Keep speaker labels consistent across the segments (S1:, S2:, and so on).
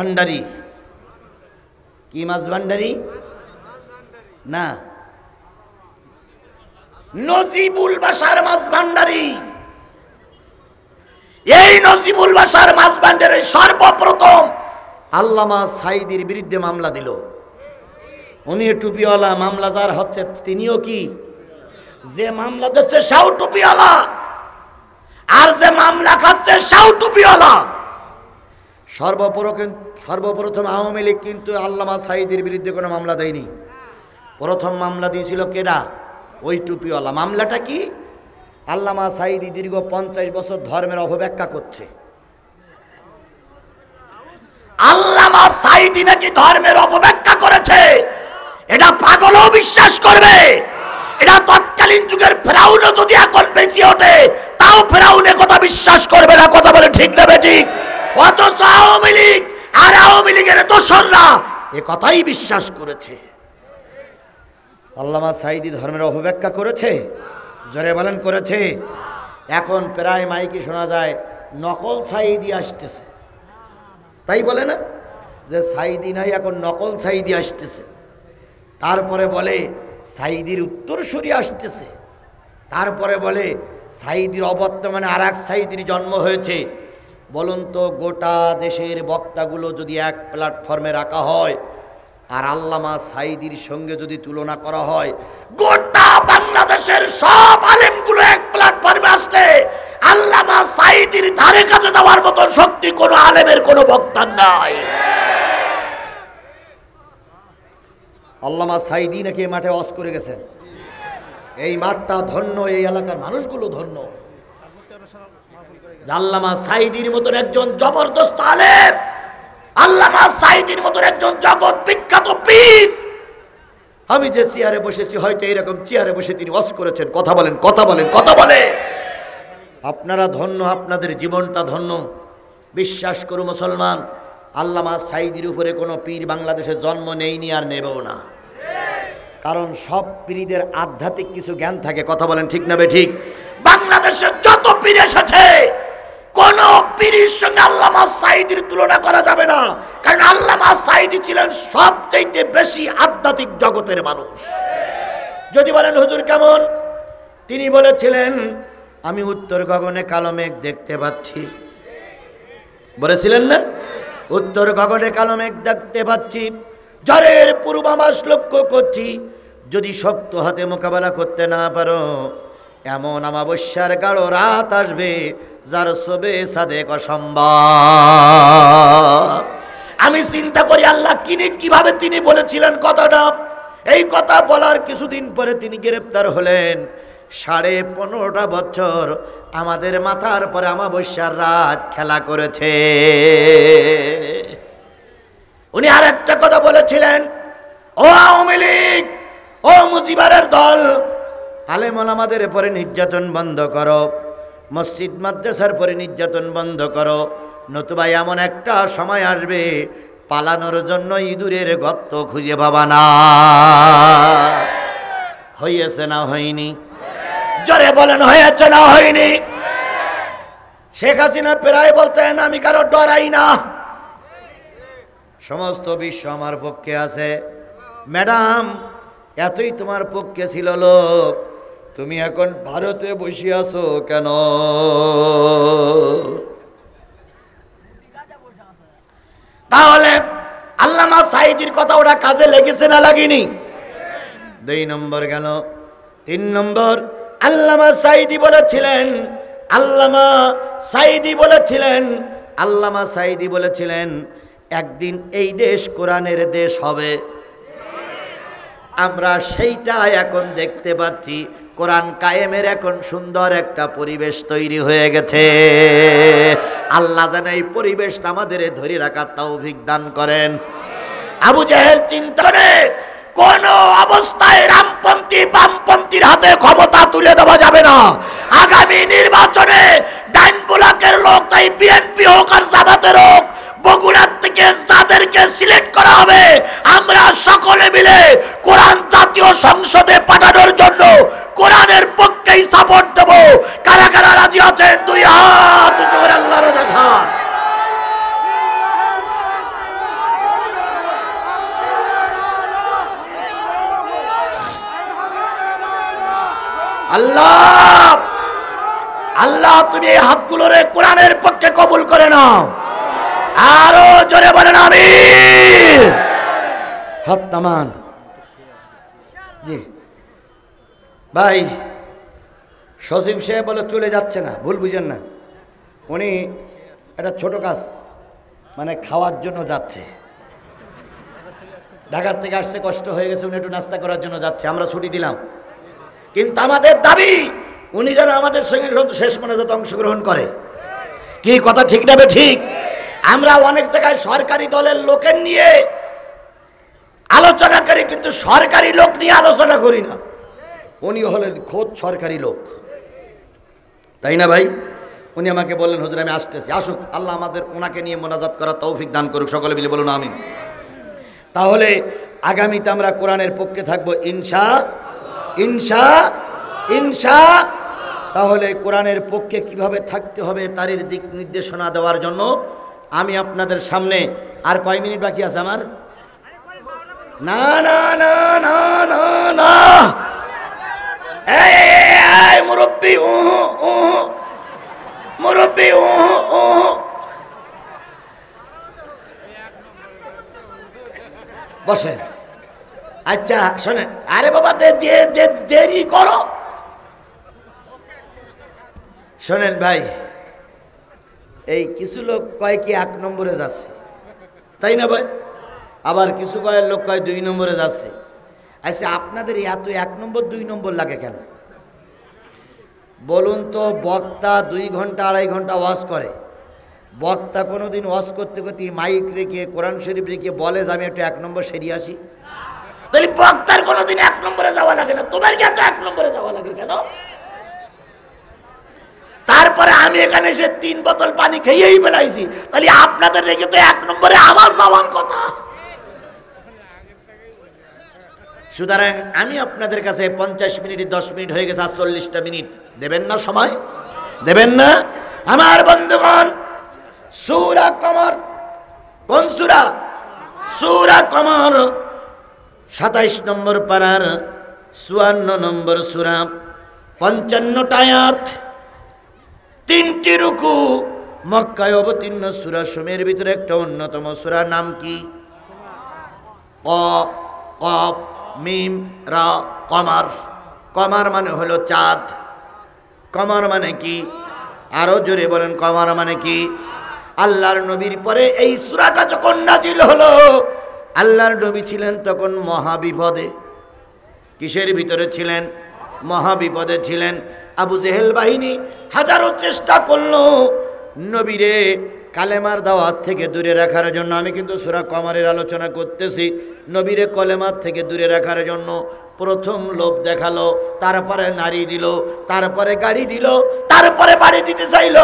S1: ভান্ডারী। কি মাছ ভান্ডারী না, নজিবুল বাশার মাছ ভান্ডারী। এই নজিবুল বাশার মাছ ভান্ডারী সর্বপ্রথম আল্লামা সাঈদীর বিরুদ্ধে মামলা দিল। উনি টুপিওয়ালা, মামলা যার হচ্ছে তিনিও কি, যে মামলা দিচ্ছে সেও টুপিওয়ালা, আর যে মামলা খাচ্ছে সেও টুপিওয়ালা। সর্বপ্রথম আওয়ামী লীগ কিন্তু আল্লামা সাঈদীর বিরুদ্ধে কোনো মামলা দেয়নি। প্রথম মামলা দিয়েছিল কেডা? ওই টুপিওয়ালা। মামলাটা কি? আল্লামা সাঈদী দীর্ঘ 50 বছর ধর্মের অপব্যাখ্যা করছে। আল্লামা সাঈদী নাকি ধর্মের অপব্যাখ্যা করেছে, এটা পাগলও বিশ্বাস করবে। এটা তৎকালীন যুগের ফেরাউনও যদি এখন বেঁচে ওঠে তাও ফেরাউন কথা বিশ্বাস করবে না। কথা বলে ঠিক না বেঠিক? অথচ আওয়ামী লীগ আর আওয়ামী লীগের দোসররা এ কথাই বিশ্বাস করেছে। আল্লামা সাঈদী ধর্মের অপব্যাখ্যা করেছে? জোরে বলেন করেছে? এখন প্রায় মাইকে শোনা যায় নকল সাঈদী আসতেছে, তাই বলে না যে সাঈদী নাই, এখন নকল সাঈদী আসতেছে। তারপরে বলে সাঈদীর উত্তরসূরি আসতেছে। তারপরে বলে সাঈদীর অবর্তমানে আর এক সাঈদীর জন্ম হয়েছে। বলুন তো, গোটা দেশের বক্তাগুলো যদি এক প্ল্যাটফর্মে রাখা হয় আর আল্লামা সাঈদীর সঙ্গে যদি তুলনা করা হয়, গোটা বাংলাদেশের সব আলেমগুলো এক প্ল্যাটফর্মে আসলে আল্লামা সাঈদীর ধারে কাছে যাওয়ার মতো শক্তি কোনো আলেমের কোনো বক্তার নাই। আল্লামা সাঈদী নাকি মাঠে ওয়াজ করে গেছেন। এই মাঠটা ধন্য, এই এলাকার মানুষগুলো ধন্য। আল্লামা সাঈদীর মতন একজন জবরদস্ত আলেম, আল্লামা সাঈদীর মতন একজন জগৎ বিখ্যাত পীর, আমি যে চেয়ারে বসেছি হয়তো এরকম চেয়ারে বসে তিনি ওয়াজ করেছেন। কথা বলেন, কথা বলেন, কথা বলে। আপনারা ধন্য, আপনাদের জীবনটা ধন্য। বিশ্বাস করুন মুসলমান, আল্লামা সাঈদীর উপরে কোনো পীর বাংলাদেশে জন্ম নেয়নি আর নেবেও না। কারণ সব পীরদের আধ্যাত্মিক কিছু জ্ঞান থাকে। কথা বলেন ঠিক না বেঠিক? বাংলাদেশে যত পীর এসেছে কোন পীরের সঙ্গে আল্লামা সাঈদীর তুলনা করা যাবে না। কারণ আল্লামা সাঈদী ছিলেন সবচেয়ে বেশি আধ্যাত্মিক জগতের মানুষ। যদি বলেন হুজুর কেমন, তিনি বলেছিলেন আমি উত্তর গগনে কালো মেঘ দেখতে পাচ্ছি। বলেছিলেন না? উত্তর গগনে কালো মেঘ দেখতে পাচ্ছি, ঝড়ের পূর্বাভাস লক্ষ্য করছি। যদি শক্ত হাতে মোকাবেলা করতে না পারো, এমন অমাবস্যার গাঢ় রাত আসবে যার সবে সাদেক অসম্ভব। আমি চিন্তা করি আল্লাহ কিভাবে তিনি বলেছিলেন কথাটা। এই কথা বলার কিছুদিন পরে তিনি গ্রেপ্তার হলেন। 15.5 বছর আমাদের মাথার পরে অমাবস্যার রাত খেলা করেছে। উনি আর একটা কথা বলেছিলেন, ও আওয়ামী লীগ, ও মুজিবারের দল, আলেম ওলামাদের পরে নির্যাতন বন্ধ করো, মসজিদ মাদ্রাসার পরে নির্যাতন বন্ধ করো, নতুবা এমন একটা সময় আসবে পালানোর জন্য ইঁদুরের গর্ত খুঁজে পাবা না। হয়েছে না হয়নি? জোরে বলেন হয়েছে না হয়নি? শেখ হাসিনা প্রায় বলতেন আমি কারো ডরাই না, সমস্ত বিশ্ব আমার পক্ষে আছে। ম্যাডাম, এতই তোমার পক্ষে ছিল লোক, তুমি এখন ভারতে বসে আছো কেন? তাহলে আল্লামা সাঈদীর কথা ওটা কাজে লেগেছে না লাগেনি? 2 নম্বর গেল। 3 নম্বর, আল্লামা সাঈদী বলেছিলেন একদিন এই দেশ কোরআনের দেশ হবে। আমরা সেইটা এখন দেখতে পাচ্ছি। কোরআন কায়েমের এখন সুন্দর একটা পরিবেশ তৈরি হয়ে গেছে। আল্লাহ যেন এই পরিবেশটা আমাদের ধরে রাখার তৌফিক দান করেন। আবু জেহেল চিন্তা করে কোন অবস্থায় রামপন্থী বামপন্থীর হাতে ক্ষমতা তুলে দেওয়া যাবে না। আগামী নির্বাচনে ডাইন ব্লকের লোক, তাই বিএনপি হোক আর জামাতের হোক, বগুড়ার থেকে যাদেরকে সিলেক্ট করা হবে আমরা সকলে মিলে কোরআন জাতীয় সংসদে পাঠানোর জন্য কোরআনের পক্ষেই সাপোর্ট দেব। কারা কারা রাজি আছেন? 2 হাত উঁচু করে আল্লাহরে দেখা। আল্লাহ আল্লাহ তুমি এই হাতগুলোরে কোরআনের পক্ষে কবুল করে নাও। আরো জোরে বলেন আমিন। হাত নামান। জি ভাই, সচিব সাহেব বলে চলে যাচ্ছে না, ভুল বুঝেন না। উনি একটা ছোট কাজ মানে খাওয়ার জন্য যাচ্ছে, ঢাকার থেকে আসছে, কষ্ট হয়ে গেছে, উনি একটু নাস্তা করার জন্য যাচ্ছে, আমরা ছুটি দিলাম। কিন্তু আমাদের দাবি উনি যেন আমাদের সঙ্গে শেষ মোনাজাত অংশগ্রহণ করে। কি কথা ঠিক না ঠিক? আমরা অনেক জায়গায় সরকারি দলের লোকের নিয়ে আলোচনা করি, কিন্তু সরকারি লোক নিয়ে আলোচনা করি না। উনি হলেন খোদ সরকারি লোক, তাই না ভাই? উনি আমাকে বললেন হুজুর আমি আসতেছি, আসুক, আল্লাহ আমাদের ওনাকে নিয়ে মোনাজাত করার তৌফিক দান করুক, সকলে মিলে বলুন আমিন। তাহলে আগামীতে আমরা কোরআনের পক্ষে থাকবো ইনশা ইনশা ইনশা। তাহলে কোরআনের পক্ষে কিভাবে থাকতে হবে তার দিক নির্দেশনা দেওয়ার জন্য আমি আপনাদের সামনে, আর কয় মিনিট বাকি আছে আমার? না না না না না না, এই মুরব্বি মুরব্বি বসেন। আচ্ছা শোনেন, আরে বাবা দেরি করো। শোনেন ভাই, এই কিছু লোক কয় কি 1 নম্বরে যাচ্ছে, তাই না ভাই? আবার কিছু কয়েক লোক কয় 2 নম্বরে যাচ্ছে। আচ্ছা আপনাদের এত 1 নম্বর 2 নম্বর লাগে কেন বলুন তো? বক্তা 2 ঘন্টা 2.5 ঘন্টা ওয়াজ করে, বক্তা কোনোদিন ওয়াজ করতে করতে মাইক রেখে কোরআন শরীফ রেখে বলে যে আমি একটু 1 নম্বর সেরিয়ে আসি? তাহলে বক্তার কোনোদিন 1 নম্বরে যাওয়া লাগে না, তোমার কি এত 1 নম্বরে যাওয়া লাগে কেন? তারপরে আমি এখানে এসে 3 বোতল পানি খেয়েই বেলাইছি, তাহলে আপনাদের রেখে তো 1 নম্বরে আমার যাওয়ার কথা। সুতরাং আমি আপনাদের কাছে 50 মিনিট 10 মিনিট হয়ে গেছে, 40টা মিনিট দেবেন না? সময় দেবেন না? আমার বন্ধুগণ, সূরা কমর, কোন সূরা? সূরা কমর 27 নম্বর পারার 54 নম্বর সূরা, 55টা আয়াত, 3টি রুকু, মক্কায় অবতীর্ণ সূরা সমূহের ভিতরে একটা অন্যতম সূরা। নাম কি? কফ মিম রা, কমার। কমার মানে হলো চাঁদ। কমার মানে কি? আরো জোরে বলেন, কমার মানে কি? আল্লাহর নবীর পরে এই সূরাটা যখন নাজিল হলো, আল্লাহর নবী ছিলেন তখন মহাবিপদে। কিসের ভিতরে ছিলেন? মহাবিপদে ছিলেন। আবু জেহেল বাহিনী হাজারো চেষ্টা করলো নবীরে কালেমার দাওয়াত থেকে দূরে রাখার জন্য। আমি কিন্তু সূরা কমারের আলোচনা করতেছি। নবীরে কলেমার থেকে দূরে রাখার জন্য প্রথম লোভ দেখালো, তারপরে নারী দিল, তারপরে গাড়ি দিল, তারপরে বাড়ি দিতে চাইল,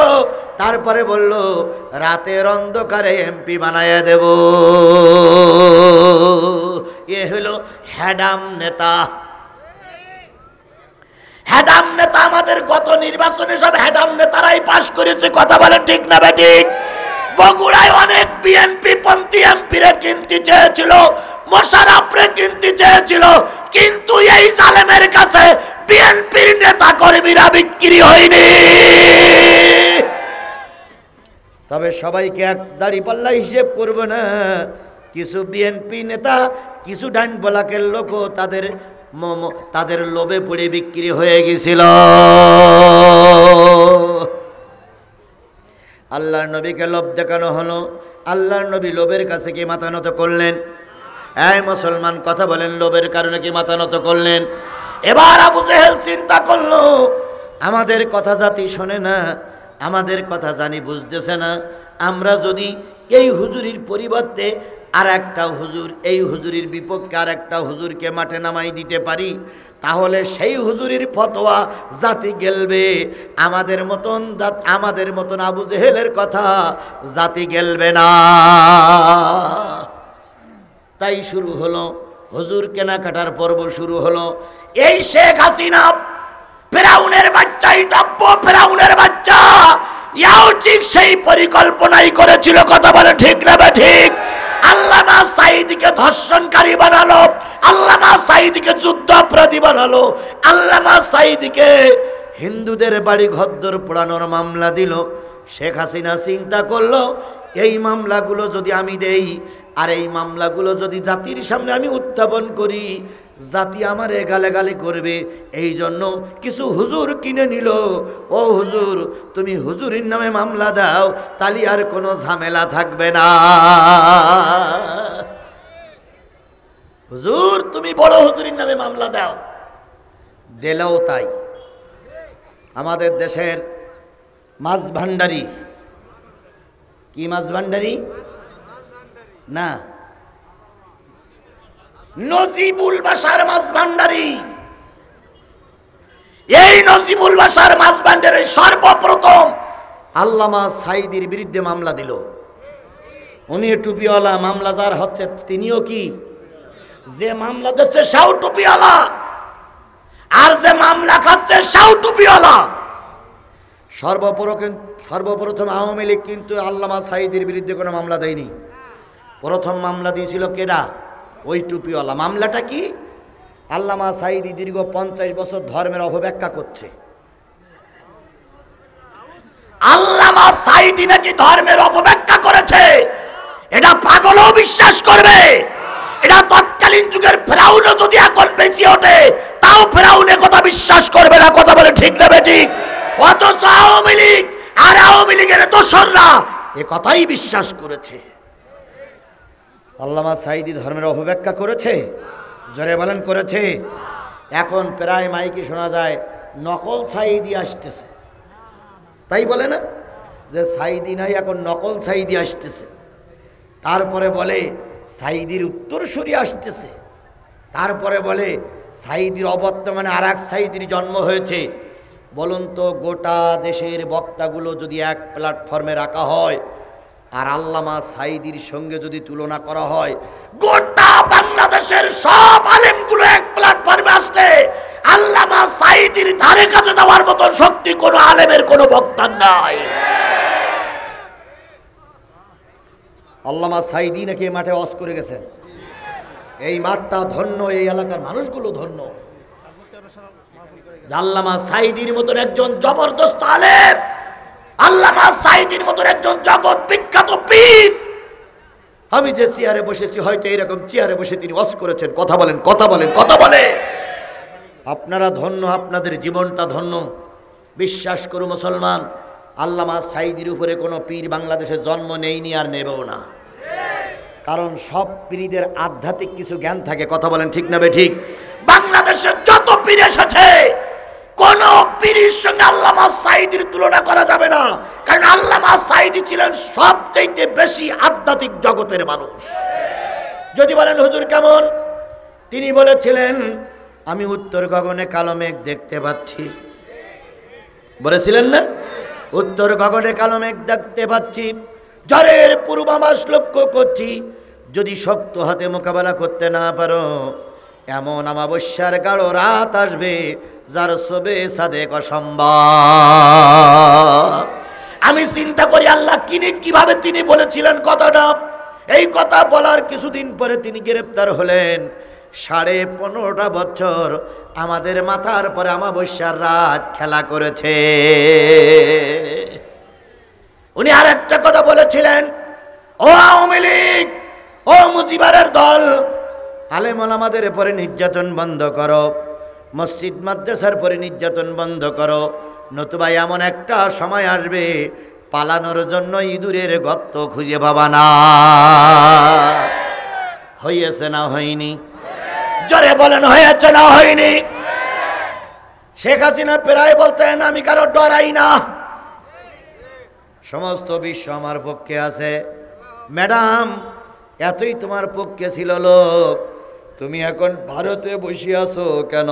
S1: তারপরে বলল রাতের অন্ধকারে এমপি বানাইয়া দেব। এ হলো হ্যাডাম নেতা। হ্যাডাম নেতা আমাদের গত নির্বাচনে সব হ্যাডাম নেতারাই পাশ করেছে। কথা বলেন ঠিক না বেঠিক? বগুড়ায় অনেক বিএনপি পন্থী এমপিরে কিনতে চেয়েছিল, মোশাররফরে কিনতে চেয়েছিল, কিন্তু এই জালেমের কাছে বিএনপির নেতা কর্মীরা বিক্রি হয়নি। তবে সবাইকে এক দাড়ি পাল্লা হিসেব করবে না। কিছু বিএনপি নেতা, কিছু ডান বলাকের লোক তাদের লোভে পড়ে বিক্রি হয়ে গেছিল। আল্লাহর নবীকে লোভ দেখানো হলো। আল্লাহর নবী লোভের কাছে কি মাথা নত করলেন? এই মুসলমান কথা বলেন, লোভের কারণে কি মাথা নত করলেন? এবার আবু জেহেল চিন্তা করলো আমাদের কথা জাতি শোনে না, আমাদের কথা জানি বুঝতেছে না। আমরা যদি এই হুজুরির পরিবর্তে আর একটা হুজুর, এই হুজুরির বিপক্ষে আর একটা হুজুরকে মাঠে নামাই দিতে পারি, তাহলে সেই হুজুরির ফতোয়া জাতি গেলবে। আমাদের মতন আবু জেহেলের কথা জাতি গেলবে না। তাই শুরু হলো হুজুর কেনাকাটার পর্ব শুরু হলো। এই শেখ হাসিনা ফেরাউনের বাচ্চাই টাপ্প, ফেরাউনের বাচ্চা ইয়াও ঠিক সেই পরিকল্পনাই করেছিল। কথা বলে ঠিক না ঠিক? আল্লামা সাঈদীকে ধর্ষণকারী বানালো, আল্লামা সাঈদীকে যুদ্ধাপরাধী বানালো, আল্লামা সাঈদীকে হিন্দুদের বাড়ি ঘরদোর পোড়ানোর মামলা দিল। শেখ হাসিনা চিন্তা করলো, এই মামলাগুলো যদি আমি দেই আর এই মামলাগুলো যদি জাতির সামনে আমি উত্থাপন করি, জাতি আমারে গালাগালি করবে। এই জন্য কিছু হুজুর কিনে নিল। ও হুজুর, তুমি হুজুরের নামে মামলা দাও, তালি আর কোনো ঝামেলা থাকবে না। হুজুর, তুমি বড় হুজুরের নামে মামলা দাও। দিলেও তাই। আমাদের দেশের মাছ ভান্ডারী, কি মাছ ভান্ডারী না, নজিবুল বাশার মাছ ভান্ডারী। এই নজিবুল বাশার মাছ ভান্ডারী সর্বপ্রথম আল্লামা সাঈদীর বিরুদ্ধে মামলা দিল। উনি টুপিওয়ালা, মামলা যার হচ্ছে তিনিও কি, যে মামলা দিচ্ছে সেও টুপিওয়ালা, আর যে মামলা খাচ্ছে সেও টুপিওয়ালা। সর্বপ্রথম আওয়ামী লীগ কিন্তু আল্লামা সাঈদীর বিরুদ্ধে কোনো মামলা দেয়নি। প্রথম মামলা দিয়েছিল কেডা? ওই টুপিওয়ালা। মামলাটা কি? আল্লামা সাঈদী দীর্ঘ 50 বছর ধর্মের অপব্যাখ্যা করছে। আল্লামা সাঈদী নাকি ধর্মের অপব্যাখ্যা করেছে, এটা পাগলও বিশ্বাস করবে। এটা তৎকালীন যুগের ফেরাউনও যদি এখন বেঁচে ওঠে, তাও ফেরাউন কথা বিশ্বাস করবে না। কথা বলে ঠিক না বেঠিক? অথচ আওয়ামী লীগ আর আওয়ামী লীগের দোসররা এ কথাই বিশ্বাস করেছে। আল্লামা সাঈদী ধর্মের অপব্যাখ্যা করেছে? জোরে বলেন করেছে? এখন প্রায় মাইকে শোনা যায় নকল সাঈদী আসতেছে, তাই বলে না যে সাঈদী নাই, এখন নকল সাঈদী আসতেছে। তারপরে বলে সাঈদীর উত্তরসূরি আসতেছে। তারপরে বলে সাঈদীর অবর্তমানে আর এক সাঈদীর জন্ম হয়েছে। বলুন তো, গোটা দেশের বক্তাগুলো যদি এক প্ল্যাটফর্মে রাখা হয় আর আল্লামা সাঈদীর সঙ্গে যদি তুলনা করা হয়, গোটা বাংলাদেশের সব আলেমগুলো এক প্ল্যাটফর্মে আসলে আল্লামা সাঈদীর ধারে কাছে যাওয়ার মতো শক্তি কোনো আলেমের কোনো বক্তার নাই। আল্লামা সাঈদী নাকি এই মাঠে ওয়াজ করে গেছেন। এই মাঠটা ধন্য, এই এলাকার মানুষগুলো ধন্য। আল্লামা সাঈদীর মতন একজন জবরদস্ত আলেম, আল্লামা সাঈদীর মতন একজন জগৎ বিখ্যাত পীর, আমি যে চেয়ারে বসেছি হয়তো এরকম চেয়ারে বসে তিনি ওয়াজ করেছেন। কথা বলেন, কথা বলেন, কথা বলে। আপনারা ধন্য, আপনাদের জীবনটা ধন্য। বিশ্বাস করু মুসলমান, আল্লামা সাঈদীর উপরে কোনো পীর বাংলাদেশে জন্ম নেয়নি আর নেবেও না। কারণ সব পীরদের আধ্যাত্মিক কিছু জ্ঞান থাকে। কথা বলেন ঠিক না বেঠিক? বাংলাদেশে যত পীর এসেছে কোন পীরের সঙ্গে আল্লামা সাঈদীর তুলনা করা যাবে না। কারণ আল্লামা সাঈদী ছিলেন সবচেয়ে বেশি আধ্যাত্মিক জগতের মানুষ। যদি বলেন হুজুর কেমন, তিনি বলেছিলেন আমি উত্তর গগনে কালো মেঘ দেখতে পাচ্ছি। বলেছিলেন না? উত্তর গগনে কালো মেঘ দেখতে পাচ্ছি, ঝড়ের পূর্বাভাস লক্ষ্য করছি। যদি শক্ত হাতে মোকাবেলা করতে না পারো, এমন অমাবস্যার গাঢ় রাত আসবে যার সবে সাদেক অসম্ভব। আমি চিন্তা করি আল্লাহ কিভাবে তিনি বলেছিলেন কথাটা। এই কথা বলার কিছুদিন পরে তিনি গ্রেপ্তার হলেন। 15.5 বছর আমাদের মাথার পরে অমাবস্যার রাত খেলা করেছে। উনি আর একটা কথা বলেছিলেন, ও আওয়ামী লীগ, ও মুজিবারের দল, আলেম ওলামাদের পরে নির্যাতন বন্ধ করো, মসজিদ মাদ্রাসার পরে নির্যাতন বন্ধ করো, নতুবা এমন একটা সময় আসবে পালানোর জন্য ইঁদুরের গর্ত খুঁজে পাবা না। হয়েছে না হয়নি? জোরে বলেন হয়েছে না হয়নি? শেখ হাসিনা প্রায় বলতেন আমি কারো ডরাই না, সমস্ত বিশ্ব আমার পক্ষে আছে। ম্যাডাম, এতই তোমার পক্ষে ছিল লোক, তুমি এখন ভারতে বসে আছো কেন?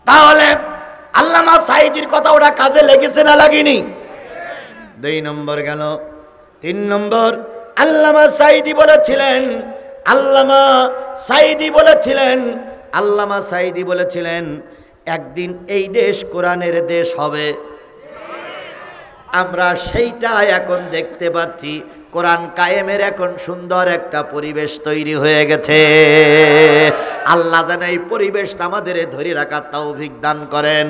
S1: তাহলে আল্লামা সাঈদীর কথা ওরা কাজে লেগেছে না লাগেনি? 2 নম্বর গেল। 3 নম্বর, আল্লামা সাঈদী বলেছিলেন, আল্লামা সাঈদী বলেছিলেন একদিন এই দেশ কোরআনের দেশ হবে। আমরা সেইটা এখন দেখতে পাচ্ছি। কোরআন কায়েমের এখন সুন্দর একটা পরিবেশ তৈরি হয়ে গেছে। আল্লাহ যেন এই পরিবেশটা আমাদের ধরে রাখার তৌফিক দান করেন।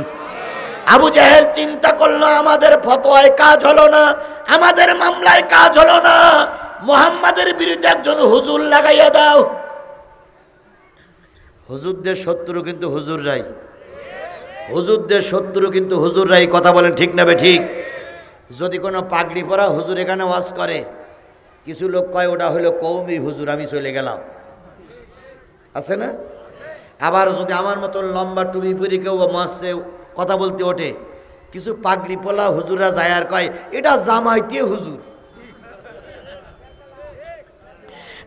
S1: আবু জাহেল চিন্তা করলো, আমাদের ফতোয়ায় কাজ হলো না, আমাদের মামলায় কাজ হলো না, মুহাম্মাদের বিরুদ্ধে একজন হুজুর লাগাইয়া দাও। হুজুরদের শত্রু কিন্তু হুজুররাই, হুজুরদের শত্রু কিন্তু হুজুররাই। কথা বলেন ঠিক না ঠিক? যদি কোনো পাগড়ি পরা হুজুর এখানে ওয়াজ করে, কিছু লোক কয় ওটা হলো কওমি হুজুর, আমি চলে গেলাম, আছে না? আবার যদি আমার মতো লম্বা টুপি পরে কেউ মাসে কথা বলতে ওঠে, কিছু পাগড়ি পলা হুজুররা যায় আর কয় এটা জামাইতে হুজুর।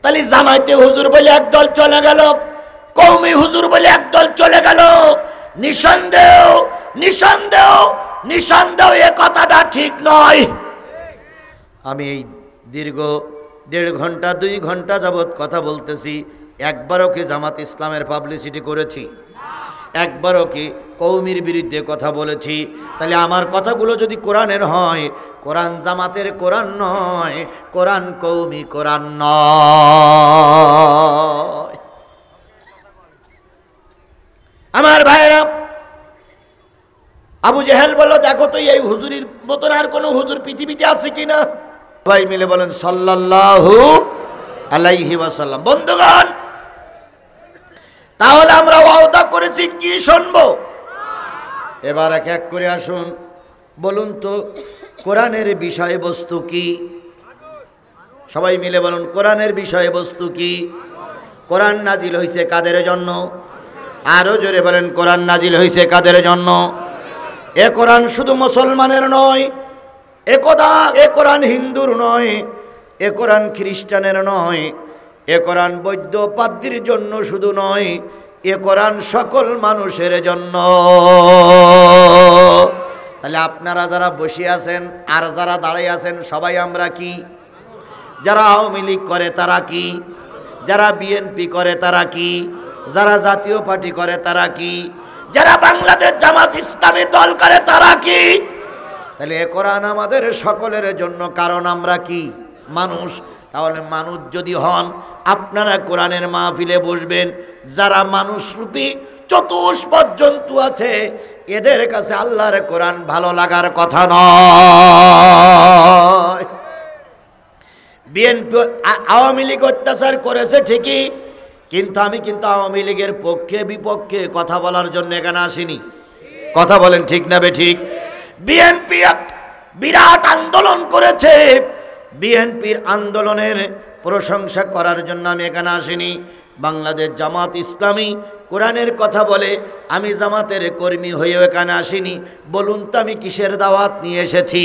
S1: তাহলে জামাইতে হুজুর বলে একদল চলে গেল, কওমি হুজুর বলে একদল চলে গেল। নিঃসন্দেহ নিঃসন্দেহ নিঃসন্দেহ এ কথাটা ঠিক নয়। আমি এই দীর্ঘ 1.5 ঘন্টা 2 ঘন্টা যাবৎ কথা বলতেছি, একবারও কি জামাত ইসলামের পাবলিসিটি করেছি? একবারও কি কওমির বিরুদ্ধে কথা বলেছি? তাহলে আমার কথাগুলো যদি কোরআনের হয়, কোরআন জামাতের কোরআন নয়, কোরআন কওমি কোরআন নয়। আমার ভাইরা, আবু জেহেল বলল, দেখো তো এই হুজুরির মতন আর কোন হুজুর পৃথিবীতে আছে কিনা? সবাই মিলে বলেন সাল্লাল্লাহু আলাইহি ওয়াসাল্লাম। বন্ধুগণ, তাহলে আমরা ওয়াদা করেছি কি শুনবো? এবার এক এক করে আসুন, বলুন তো কোরআনের বিষয়বস্তু কি? সবাই মিলে বলুন, কোরআনের বিষয়বস্তু কি? কোরআন নাজিল হয়েছে কাদের জন্য? আরো জোরে বলেন, কোরআন নাজিল হয়েছে কাদের জন্য? এ কোরআন শুধু মুসলমানের নয়, এ কোরআন হিন্দুর নয়, এ কোরআন খ্রিস্টানের নয়, এ কোরআন বৈদ্য পাদ্রীর জন্য শুধু নয়, এ কোরআন সকল মানুষের জন্য। তাহলে আপনারা যারা বসে আছেন আর যারা দাঁড়িয়ে আছেন, সবাই আমরা কি? যারা আওয়ামী লীগ করে তারা কি? যারা বিএনপি করে তারা কি? যারা জাতীয় পার্টি করে তারা কি? যারা বাংলাদেশ জামাত ইসলামী দল করে তারা কি? তাহলে এ কোরআন আমাদের সকলের জন্য, কারণ আমরা কি? মানুষ। তাহলে মানুষ যদি হন, আপনারা কোরআনের মাহফিলে বসবেন। যারা মানুষরূপী চতুষ্পদ জন্তু আছে, এদের কাছে আল্লাহর কোরআন ভালো লাগার কথা নয়। বিএনপি আওয়ামী লীগ অত্যাচার করেছে ঠিকই, কিন্তু আমি কিন্তু আওয়ামী লীগের পক্ষে বিপক্ষে কথা বলার জন্য এখানে আসিনি। কথা বলেন ঠিক না বেঠিক? বিএনপি বিরাট আন্দোলন করেছে, বিএনপির আন্দোলনের প্রশংসা করার জন্য আমি এখানে আসিনি। বাংলাদেশ জামাত ইসলামী কোরআনের কথা বলে, আমি জামাতের কর্মী হয়েও এখানে আসিনি। বলুন তো আমি কিসের দাওয়াত নিয়ে এসেছি?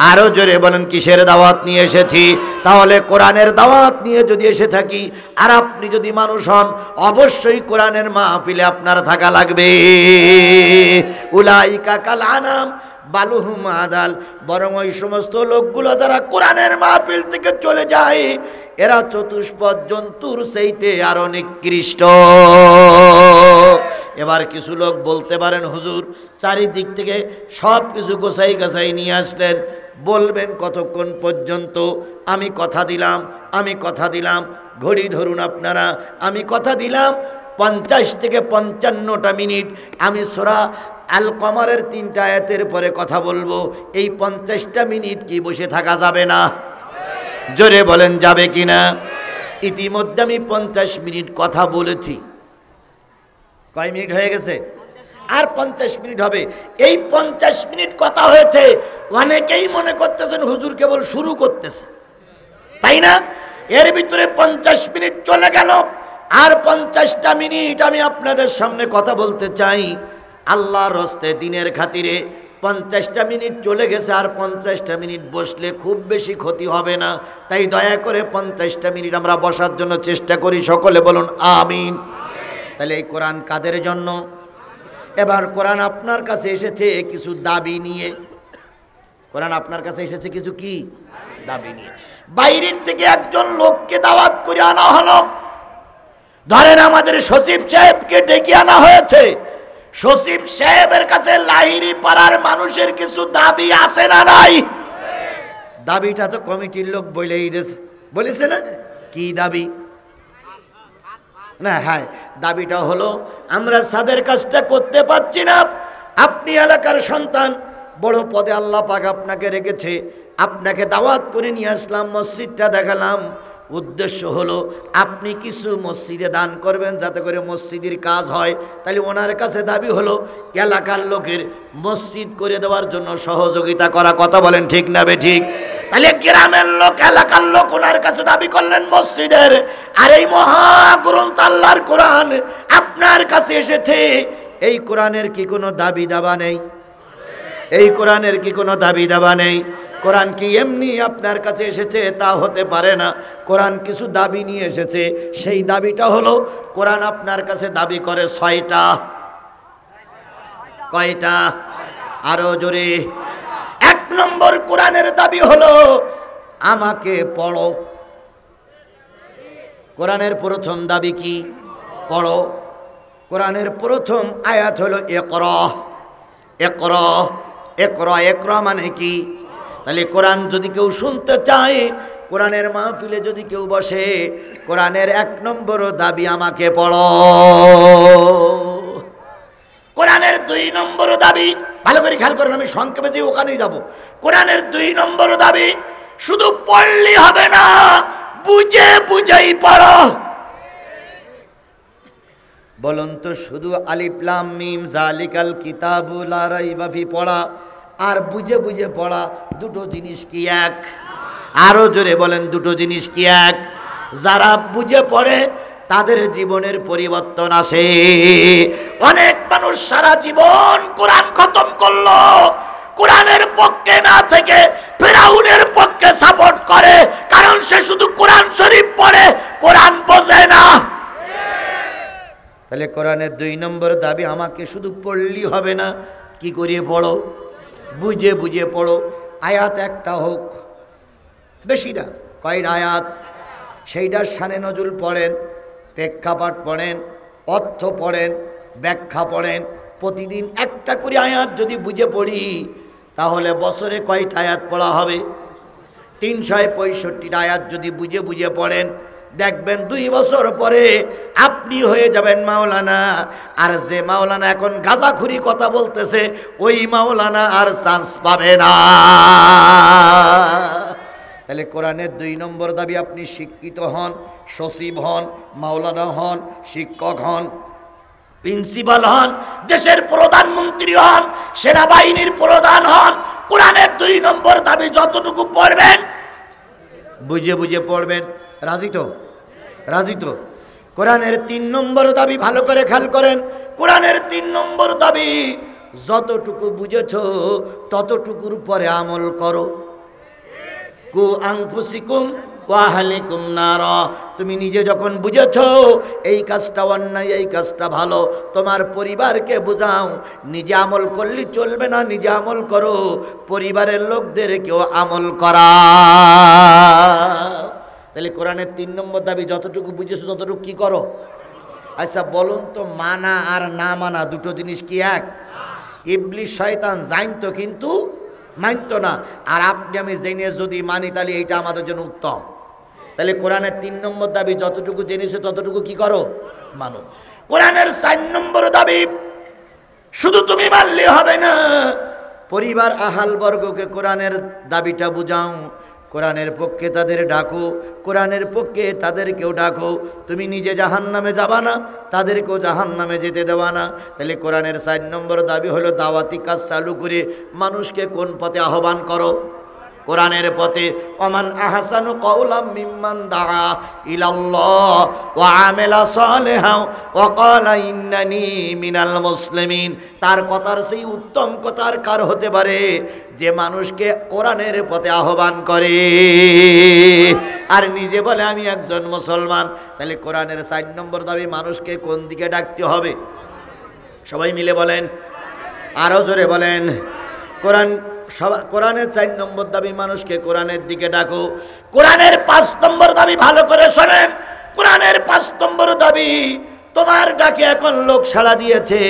S1: আরো জোরে বলেন, কিসের দাওয়াত নিয়ে এসেছি? তাহলে কোরআনের দাওয়াত নিয়ে যদি এসে থাকি, আর আপনি যদি মানুষ হন, অবশ্যই কোরআনের মাহফিলে আপনার থাকা লাগবে। উলাইকা কাল আনাম বালুহুম আদাল। বরং ওই সমস্ত লোকগুলো যারা কোরআনের মাহফিল থেকে চলে যায়, এরা চতুষ্পদ জন্তুর চাইতে আরো নিকৃষ্ট। এবার কিছু লোক বলতে পারেন, হুজুর চারিদিক থেকে সব কিছু গোছাই গাছাই নিয়ে আসলেন, বলবেন কতক্ষণ পর্যন্ত? আমি কথা দিলাম, আমি কথা দিলাম, ঘড়ি ধরুন আপনারা, আমি কথা দিলাম 50 থেকে 55টা মিনিট আমি সূরা আল কমারের 3টা আয়াতের পরে কথা বলবো। এই 50টা মিনিট কি বসে থাকা যাবে না? জোরে বলেন, যাবে কিনা? ইতিমধ্যে আমি 50 মিনিট কথা বলেছি। কয় মিনিট হয়ে গেছে? আর 50 মিনিট হবে। এই 50 মিনিট কথা হয়েছে, অনেকেই মনে করতেছেন হুজুর কেবল শুরু করতেছে, তাই না? এর ভিতরে 50 মিনিট চলে গেল, আর 50টা মিনিট আমি আপনাদের সামনে কথা বলতে চাই। আল্লাহর হস্তে দিনের খাতিরে 50টা মিনিট চলে গেছে, আর 50টা মিনিট বসলে খুব বেশি ক্ষতি হবে না। তাই দয়া করে 50টা মিনিট আমরা বসার জন্য চেষ্টা করি। সকলে বলুন আমিন। তাহলে এই কোরআন কাদের জন্য? এবার কোরআন আপনার কাছে এসেছে কিছু দাবি নিয়ে। কোরআন আপনার কাছে এসেছে কিছু কি দাবি নিয়ে। বাইরের থেকে একজন লোককে দাওয়াত করে আনা হলো। ধরেন আমাদের সচিব সাহেবকে ডেকে আনা হয়েছে। সচিব সাহেবের কাছে লাহিড়ী পাড়ার মানুষের কিছু দাবি আছে না নাই? দাবিটা তো কমিটির লোক বলেছে না? কি দাবি? না, হ্যাঁ, দাবিটা হলো আমরা সাদের কাজটা করতে পারছি না। আপনি এলাকার সন্তান, বড় পদে আল্লাহ পাক আপনাকে রেখেছে, আপনাকে দাওয়াত করে নিয়ে আসলাম, মসজিদটা দেখালাম। উদ্দেশ্য হলো আপনি কিছু মসজিদে দান করবেন যাতে করে মসজিদের কাজ হয়। তাহলে ওনার কাছে দাবি হলো এলাকার লোকের মসজিদ করে দেওয়ার জন্য সহযোগিতা করা। কথা বলেন ঠিক না বেঠিক? তাহলে গ্রামের লোক, এলাকার লোক ওনার কাছে দাবি করলেন মসজিদের। আর এই মহাগ্রন্থ আল্লাহর কোরআন আপনার কাছে এসেছে, এই কোরআনের কি কোনো দাবি দাবা নেই? এই কোরআনের কি কোনো দাবি দাবা নেই? কোরআন কি এমনি আপনার কাছে এসেছে? তা হতে পারে না। কোরআন কিছু দাবি নিয়ে এসেছে। সেই দাবিটা হলো কোরআন আপনার কাছে দাবি করে 6টা। কয়টা? আরো জোরে। 1 নম্বর কোরআনের দাবি হলো আমাকে পড়ো। কোরআনের প্রথম দাবি কি? পড়ো। কোরআনের প্রথম আয়াত হলো ইকরা। ইকরা, ইকরা, ইকরা মানে কি? তাহলে কোরআন যদি কেউ শুনতে চায়, কোরআনের মাহফিলে যদি কেউ বসে, কোরআনের 1 নম্বর দাবি আমাকে পড়ো। কোরআনের 2 নম্বর দাবি, ভালো করে খেয়াল করেন, আমি সংক্ষেপে যে ওখানেই যাব। কোরআনের 2 নম্বর দাবি শুধু পড়লি হবে না, বুঝে বুঝেই পড়ো। বলুন তো, শুধু আলিফ লাম মিম যালিকাল কিতাবু লা রাইবা ফি পড়া আর বুঝে বুঝে পড়া দুটো জিনিস কি এক? আরো জোরে বলেন, দুটো জিনিস কি এক? যারা বুঝে পড়ে তাদের জীবনের পরিবর্তন আসে। অনেক মানুষ সারা জীবন কোরআন খতম করলো, কোরআনের পক্ষে না থেকে ফিরাউনের পক্ষে সাপোর্ট করে, কারণ সে শুধু কোরআন শরীফ পড়ে, কোরআন বোঝে না। তাহলে কোরআনের 2 নম্বর দাবি আমাকে শুধু পড়লি হবে না, কি করিয়ে পড়ো? বুঝে বুঝে পড়ো। আয়াত একটা হোক, বেশি না। কয়টা আয়াত? সেইটার শানে নজুল পড়েন, প্রেক্ষাপট পড়েন, অর্থ পড়েন, ব্যাখ্যা পড়েন। প্রতিদিন একটা করে আয়াত যদি বুঝে পড়ি, তাহলে বছরে কয়টা আয়াত পড়া হবে? 365টা আয়াত যদি বুঝে বুঝে পড়েন, দেখবেন 2 বছর পরে আপনি হয়ে যাবেন মাওলানা। আর যে মাওলানা এখন গাঁজাখুরি কথা বলতেছে, ওই মাওলানা আর চান্স পাবে না। তাহলে কোরআনের 2 নম্বর দাবি আপনি শিক্ষিত হন, সচিব হন, মাওলানা হন, শিক্ষক হন, প্রিন্সিপাল হন, দেশের প্রধানমন্ত্রী হন, সেনাবাহিনীর প্রধান হন। কোরআনের 2 নম্বর দাবি যতটুকু পড়বেন বুঝে বুঝে পড়বেন। রাজি তো? রাজি তো? কোরআনের 3 নম্বর দাবি, ভালো করে খেয়াল করেন, কোরআনের 3 নম্বর দাবি যতটুকু বুঝেছো ততটুকুর পরে আমল করো। কু আনফুসিকুম ওয়া আহলিকুম নারা। তুমি নিজে যখন বুঝেছো এই কাজটা অন্যায়, এই কাজটা ভালো, তোমার পরিবারকে বোঝাও। নিজে আমল করলে চলবে না, নিজে আমল করো, পরিবারের লোকদেরকেও আমল করা। তাহলে কোরআনের 3 নম্বর দাবি যতটুকু বুঝেছো ততটুকু কি করো? আচ্ছা বলুন তো, মানা আর না মানা দুটো জিনিস কি এক? ইবলিস শয়তান জানতো কিন্তু মানতো না, আর আপনি আমি জেনে যদি মানি তাহলে এইটা আমাদের জন্য উত্তম। তাহলে কোরআনের 3 নম্বর দাবি যতটুকু জেনেছে ততটুকু কি করো? মানো। কোরআনের 4 নম্বর দাবি শুধু তুমি মানলে হবে না, পরিবার আহাল বর্গকে কোরআনের দাবিটা বুঝাও। কোরআনের পক্ষে তাদের ডাকো, কোরআনের পক্ষে তাদেরকেও ডাকো। তুমি নিজে জাহান্নামে যাবা না, তাদেরকেও জাহান্নামে যেতে দেওয়া না। তাহলে কোরআনের 4 নম্বর দাবি হলো দাওয়াতি কাজ চালু করে মানুষকে কোন পথে আহ্বান করো? কোরআনের পথে। ওমান আহসানু কওলাম মিম্মান দাআ ইলাল্লাহ ওয়া আমিলা সালিহান ওয়া ক্বালা ইন্নানি মিনাল মুসলিমিন। তার কথার সেই উত্তম কথার কার হতে পারে যে মানুষকে কোরআনের পথে আহ্বান করে আর নিজে বলে আমি একজন মুসলমান। তাহলে কোরআনের 4 নম্বর দাবি মানুষকে কোন দিকে ডাকতে হবে? সবাই মিলে বলেন, আরো জোরে বলেন। কোরআনের 4 নম্বর দাবি মানুষকে কোরআনের দিকে ডাকো। কোরআনের 5 নম্বর দাবি, ভালো করে শোনেন, কোরআনের 5 নম্বর দাবি তোমার ডাকে এখন লোক সাড়া দিয়েছে,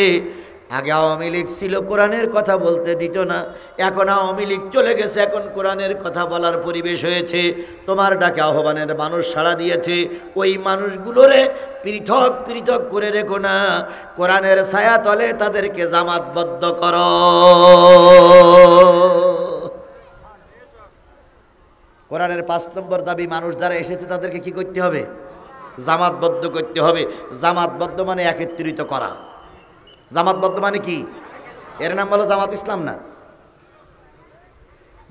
S1: আগে আওয়ামী লীগ ছিল, কোরআনের কথা বলতে দিত না। এখন আওয়ামী লীগ চলে গেছে, এখন কোরআনের কথা বলার পরিবেশ হয়েছে। তোমার ডাকে আহ্বানের মানুষ সাড়া দিয়েছে, ওই মানুষগুলোরে পৃথক পৃথক করে রেখো না, কোরআনের ছায়া তলে তাদেরকে জামাতবদ্ধ করো। কোরআনের 5 নম্বর দাবি, মানুষ যারা এসেছে তাদেরকে কি করতে হবে? জামাতবদ্ধ করতে হবে। জামাতবদ্ধ মানে একত্রিত করা। জামাতবদ্ধ মানে কি? এর নাম হলো জামাত ইসলাম না।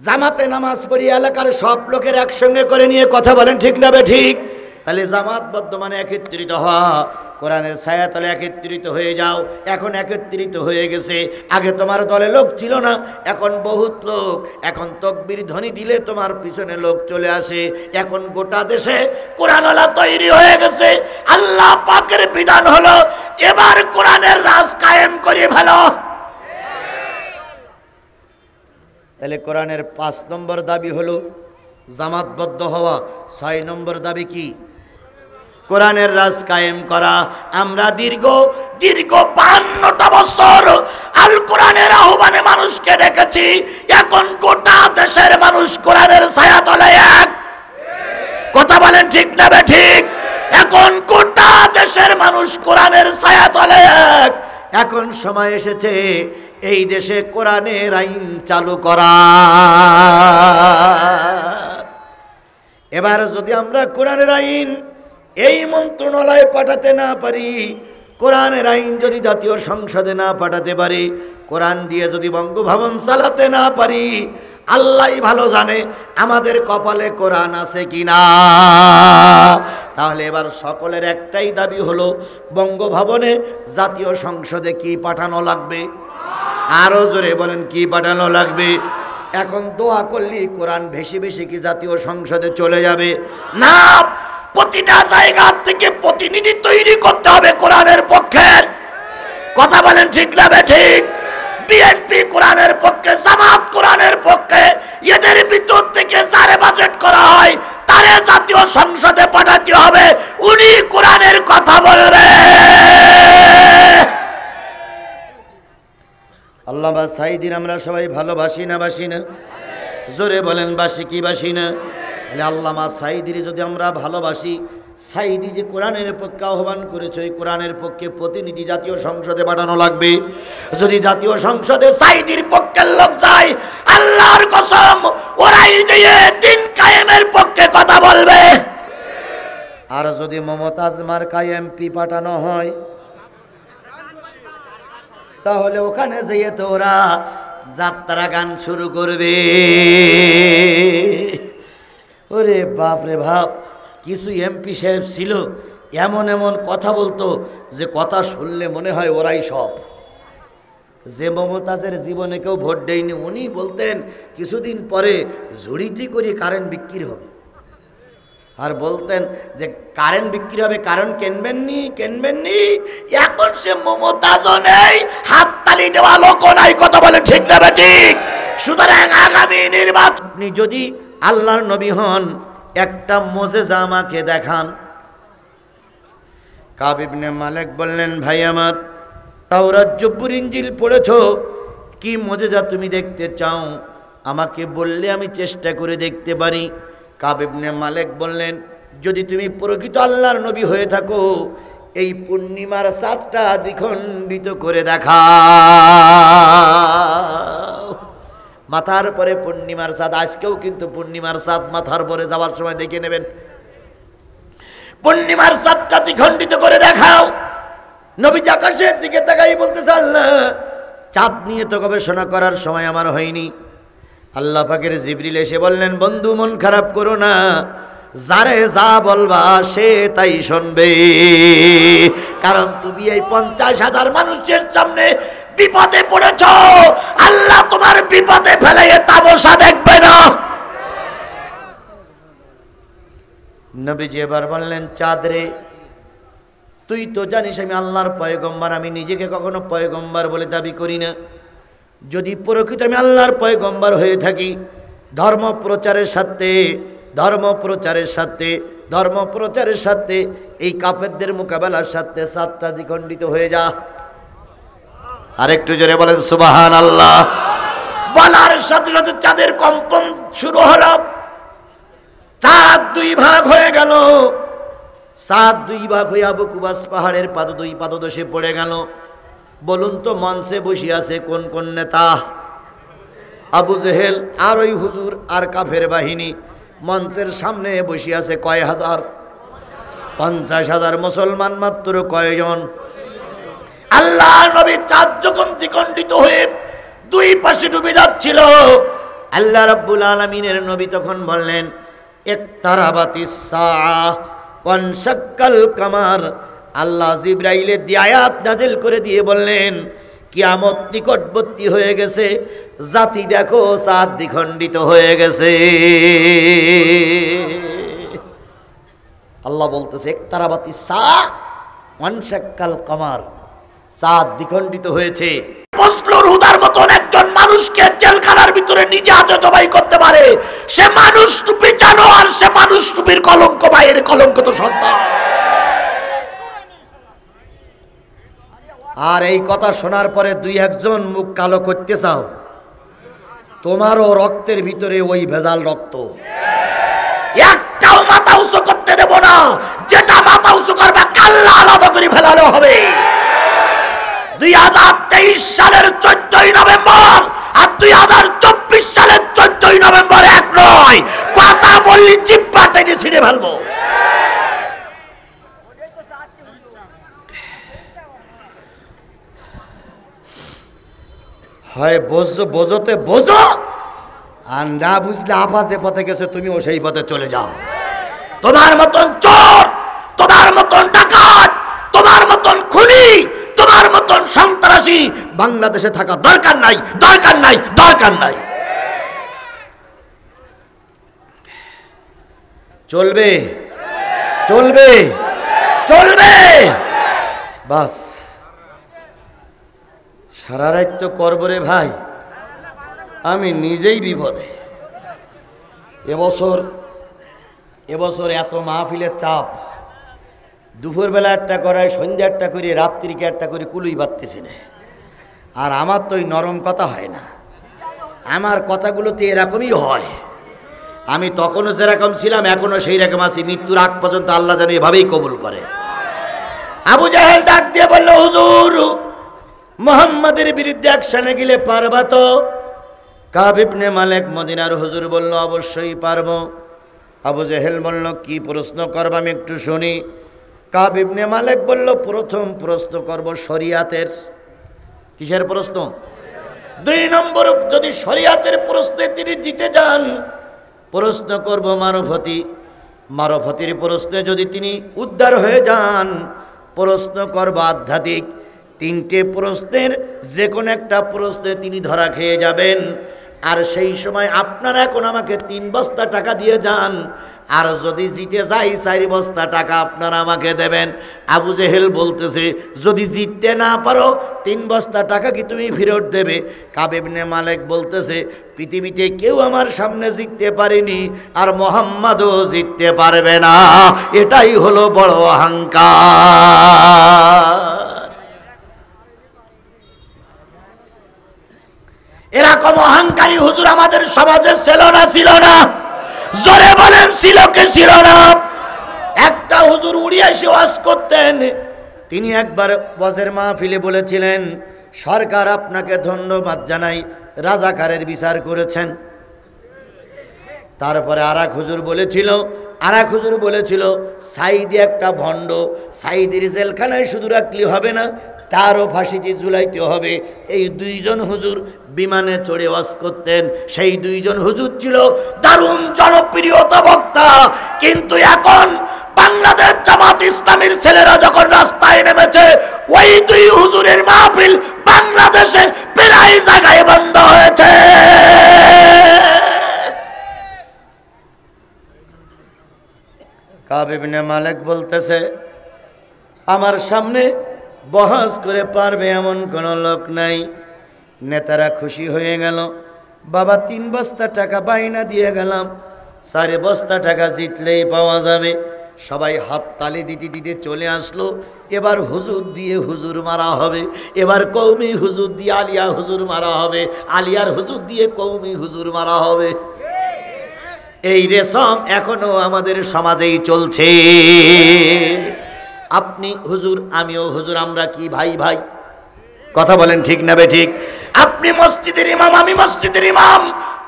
S1: জামাতে নামাজ পড়ি এলাকার সব লোকের একসঙ্গে করে নিয়ে কথা বলেন, ঠিক না বে ঠিক? তাহলে জামাতবদ্ধ মানে একত্রিত হওয়া। কোরআনের ছায়া তলে একত্রিত হয়ে যাও। এখন একত্রিত হয়ে গেছে। আগে তোমার দলে লোক ছিল না, এখন বহুত লোক। এখন তাকবীর ধ্বনি দিলে তোমার পিছনে লোক চলে আসে। এখন গোটা দেশে কোরআনওয়ালা তৈরি হয়ে গেছে। আল্লাহ পাকের বিধান হলো, এবার কোরআনের রাজ কায়েম করে ফেলো। তাহলে কোরআনের 5 নম্বর দাবি হলো জামাতবদ্ধ হওয়া। 6 নম্বর দাবি কি? কোরআনের রাজ কায়েম করা। আমরা দীর্ঘ 52টা বছর আল কোরআনের আহ্বানে মানুষকে ডেকেছি। এখন গোটা দেশের মানুষ কোরআনের ছায়া তলে এক। কথা বলেন, ঠিক না বে ঠিক? এখন গোটা দেশের মানুষ কোরআনের ছায়া তলে এক। এখন সময় এসেছে এই দেশে কোরআনের আইন চালু করা। এবার যদি আমরা কোরআনের আইন এই মন্ত্রণালয়ে পাঠাতে না পারি, কোরআনের আইন যদি জাতীয় সংসদে না পাঠাতে পারি, কোরআন দিয়ে যদি বঙ্গভবন চালাতে না পারি, আল্লাহই ভালো জানে আমাদের কপালে কোরআন আছে কিনা। তাহলে এবার সকলের একটাই দাবি হলো, বঙ্গভবনে জাতীয় সংসদে কি পাঠানো লাগবে? আরো জোরে বলেন, কি পাঠানো লাগবে? এখন দোয়া করলি কোরআন বেশি বেশি কি জাতীয় সংসদে চলে যাবে? না, প্রতিটা জায়গা থেকে প্রতিনিধি তৈরি করতে হবে কোরআনের পক্ষের। কথা বলেন, ঠিক না বে ঠিক? বিএনপি কোরআনের পক্ষে, জামাত কোরআনের পক্ষে। এদের ভিতর থেকে যারে বাজেট করা হয় তারে জাতীয় সংসদে পাঠাতে হবে, উনি কোরআনের কথা বলবে। আল্লামা সাঈদীর আমরা সবাই ভালোবাসি না বাসি না? জোরে বলেন, বাসি কি বাসি না? আল্লামা সাঈদীর যদি আমরা ভালোবাসি, সাঈদী যে কোরআনের পক্ষে আহ্বান করেছে, ওই কোরআনের পক্ষে প্রতিনিধি জাতীয় সংসদে পাঠানো লাগবে। যদি জাতীয় সংসদে সাঈদীর পক্ষের লোক যায়, আল্লাহর কসম ওরাই যে দিন কায়েমের পক্ষে কথা বলবে। আর যদি মমতাজ মার্কায় এমপি পাঠানো হয়, তাহলে ওখানে যেয়ে তো ওরা যাত্রা গান শুরু করবে। ওরে বাপ রে বাপ, কিছু এমপি সাহেব ছিল, এমন এমন কথা বলতো যে কথা শুনলে মনে হয় ওরাই সব। যে মমতাজের জীবনে কেউ ভোট দেয়নি, উনি বলতেন কিছুদিন পরে ঝুড়িটি করে কারেন্ট বিক্রি হবে। আর বলতেন যে কারেন্ট বিক্রি হবে, কারেন্ট কিনবেননি। এখন সে মমতাজও নেই, হাততালি দেওয়া লোক নাই। কথা বলে, ঠিক না ঠিক? সুতরাং আগামী নির্বাচন আপনি যদি আল্লাহর নবী হন, একটা মুজিজা আমাকে দেখান। কাব ইবনে মালিক বললেন, ভাই আমার, তাওরাত জবুর ইনজিল পড়েছো, কি মুজিজা তুমি দেখতে চাও আমাকে বললে আমি চেষ্টা করে দেখতে পারি। কাব ইবনে মালিক বললেন, যদি তুমি প্রকৃত আল্লাহর নবী হয়ে থাকো, এই পূর্ণিমার চাঁদটা দ্বিখণ্ডিত করে দেখাও। মাথার পরে পূর্ণিমার চাঁদ, আজকেও কিন্তু পূর্ণিমার চাঁদ মাথার পরে যাওয়ার সময় দেখে নেবেন। পূর্ণিমার চাঁদটা দ্বিখণ্ডিত করে দেখাও। নবীজি আকাশের দিকে তাকাই বলতেছে, আল্লাহ, চাঁদ নিয়ে তো গবেষণা করার সময় আমার হয়নি। আল্লাহ পাকের জিবরিল এসে বললেন, বন্ধু মন খারাপ করো না, যারে যা বলবা সে তাই শুনবে। কারণ তুমি এই 50,000 মানুষের সামনে বিপদে পড়েছ, আল্লাহ তোমার বিপদে ফেলে তামাশা দেখবে না। নবীজি এবার বললেন, চাঁদ রে, তুই তো জানিস আমি আল্লাহর পয়গম্বর, আমি নিজেকে কখনো পয়গম্বর বলে দাবি করি না। যদি প্রকৃত আমি আল্লাহর পয়গম্বর হয়ে থাকি, ধর্ম প্রচারের সাথে এই কাফেরদের মোকাবেলার সাথে চাঁদটা দ্বিখণ্ডিত হয়ে যা। আরেকটু জোরে বলেন সুবহানাল্লাহ। বলার সাথে সাথে চাঁদের কম্পন শুরু হলো, চাঁদ দুই ভাগ হয়ে গেল। চাঁদ দুই ভাগ হয়ে আবু কুবাস পাহাড়ের দুই পাদদেশে পড়ে গেল। বলুন তো মঞ্চে বসে আছে কোন কোন নেতা? আবু জেহেল আর ওই হুজুর আর কাফের বাহিনী মঞ্চের সামনে বসে আছে কয় হাজার? 50,000 মুসলমান মাত্র কয়জন? আল্লাহ নবী চাঁদ যখন দ্বিখণ্ডিত হয়ে দুই পাশে ডুবে যাচ্ছিল, আল্লাহ রাব্বুল আলামিনের নবী তখন বললেন ইকতারাবাতিস সাআ ওয়ানশাক্কাল কামার। আল্লাহ জিবরাইলের দিয়ে আয়াত নাযিল করে দিয়ে বললেন কিয়ামত নিকটবর্তী হয়ে গেছে, জাতি দেখো চাঁদ দ্বিখণ্ডিত হয়ে গেছে। আল্লাহ বলতেছে ইকতারাবাতিস সাআ ওয়ানশাক্কাল কামার, চাঁদ দ্বিখণ্ডিত হয়েছে। বজলুর হুদার মতন একজন মানুষকে জেলখানার ভিতরে নিজে হাতে জবাই করতে পারে, সে মানুষ রূপী জানোয়ার, সে মানুষ রূপীর কলঙ্ক, ভাইয়ের কলঙ্ক তো সন্তান। আর এই কথা শোনার পরে দুই একজন মুখ কালো করতে চাও, তোমারও রক্তের ভিতরে ওই ভেজাল রক্ত। একটাও মাথা উঁচু করতে দেব না, যেটা মাথা উঁচু করবে কাল্লা আলাদা করে ফেলানো হবে। 2023 সালের 14ই নভেম্বর আর 2024 সালের 14ই নভেম্বর এক নয়। কথা বললি জিহ্বা টেনে ছিঁড়ে ফেলবো। হয় বোঝোতে বোঝো, আর না বুঝলে আপা যে পথে গেছে তুমিও সেই পথে চলে যাও। তোমার মতন চোর, তোমার মতন ডাকাত, তোমার মতন খুনি, তোমার মতন সন্ত্রাসী বাংলাদেশে থাকা দরকার নাই, দরকার নাই, দরকার নাই। চলবে চলবে চলবে, বাস সারা রাত তো করব রে ভাই, আমি নিজেই বিপদে। এবছর এত মাহফিলের চাপ, দুপুরবেলা একটা করায়, সন্ধ্যা একটা করি, রাত্রিকে একটা করে, কুলুই বাড়তেছি না। আর আমার তো ওই নরম কথা হয় না, আমার কথাগুলো তো এরকমই হয়। আমি তখনও যেরকম ছিলাম এখনও সেই রকম আছি, মৃত্যুর আগ পর্যন্ত আল্লাহ যেন এভাবেই কবুল করে। আবু জাহেল ডাক দিয়ে বলল হুজুর, মুহাম্মাদের বিরুদ্ধে অ্যাকশনে গেলে পারবা তো? কাব ইবনে মালিক মদিনার হুজুর বলল অবশ্যই পারবো। আবু জাহেল বলল কি প্রশ্ন করবা আমি একটু শুনি। কাব ইবনে মালিক বলল প্রথম প্রশ্ন করব শরিয়াতের। কিসের প্রশ্ন? 2 নম্বর, যদি শরিয়াতের প্রশ্নে তিনি জিতে যান প্রশ্ন করব মারফতি। মারফতির প্রশ্নে যদি তিনি উদ্ধার হয়ে যান প্রশ্ন করব আধ্যাত্মিক। 3টে প্রশ্নের যে কোনো একটা প্রশ্নে তিনি ধরা খেয়ে যাবেন। আর সেই সময় আপনারা এখন আমাকে 3 বস্তা টাকা দিয়ে যান, আর যদি জিতে যাই 4 বস্তা টাকা আপনারা আমাকে দেবেন। আবু জেহেল বলতেছে যদি জিততে না পারো 3 বস্তা টাকা কি তুমি ফেরত দেবে? কাব ইবনে মালিক বলতেছে পৃথিবীতে কেউ আমার সামনে জিততে পারেনি, আর মুহাম্মাদও জিততে পারবে না। এটাই হলো বড় অহংকার। এরকম অহংকারী হুজুর আমাদের সমাজে ছিল না? ছিল না? জোরে বলেন ছিল কি ছিল না? একটা হুজুর উড়িয়ে এসে ওয়াজ করতেন। তিনি একবার ওয়াজের মাহফিলে বলেছিলেন সরকার আপনাকে ধন্যবাদ জানাই, রাজাকারের বিচার করেছেন। তারপরে আরেক হুজুর বলেছিল সাইদি একটা ভণ্ড, সাইদির জেলখানায় শুধু রাখলে হবে না, তারও ফাঁসিতে ঝুলাইতে হবে। এই 2 জন হুজুর বিমানে চড়ে ওয়াজ করতেন। সেই 2 জন হুজুর ছিল দারুণ জনপ্রিয়তা বক্তা। কিন্তু এখন বাংলাদেশ জামাত ইসলামীর ছেলেরা যখন রাস্তায় নেমেছে, ওই 2 হুজুরের মাহফিল বাংলাদেশে প্রায় জায়গায় বন্ধ হয়েছে। কাব ইবনে মালিক বলতেছে আমার সামনে বহাস করে পারবে এমন কোনো লোক নাই। নেতারা খুশি হয়ে গেল। বাবা 3 বস্তা টাকা বাইনা দিয়ে গেলাম, 4 বস্তা টাকা জিতলেই পাওয়া যাবে। সবাই হাত তালি দিতে দিতে চলে আসলো। এবার হুজুর দিয়ে হুজুর মারা হবে, এবার কওমি হুজুর দিয়ে আলিয়া হুজুর মারা হবে, আলিয়ার হুজুর দিয়ে কওমি হুজুর মারা হবে। এই রেশম এখনো আমাদের সমাজেই চলছে। আপনি হুজুর, আমিও হুজুর, আমরা কি ভাই ভাই? কথা বলেন ঠিক না বে ঠিক? আপনি মসজিদের ইমাম, আমি মসজিদের ইমাম,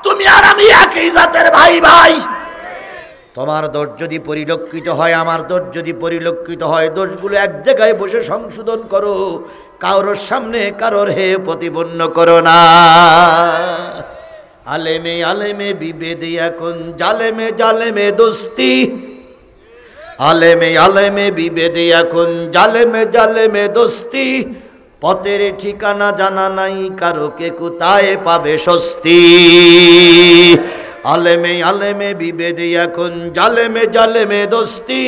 S1: তুমি আর আমি একই জাতের ভাই ভাই। তোমার দোষ যদি পরিলক্ষিত হয়, আমার দোষ যদি পরিলক্ষিত হয়, দোষগুলো এক জায়গায় বসে সংশোধন করো, কারোর সামনে কারোর হে প্রতিপন্ন করো না। আলেমে আলেমে বিভেদে এখন জালেমে জালেমে দোস্তি, আলেমে আলেমে বিভেদে এখন জালেমে জালেমে দোস্তি, পথের ঠিকানা জানা নাই কারো, কে কোথায় পাবে স্বস্তি। আলেমে আলেমে বিভেদে এখন জালেমে জালেমে দোস্তি,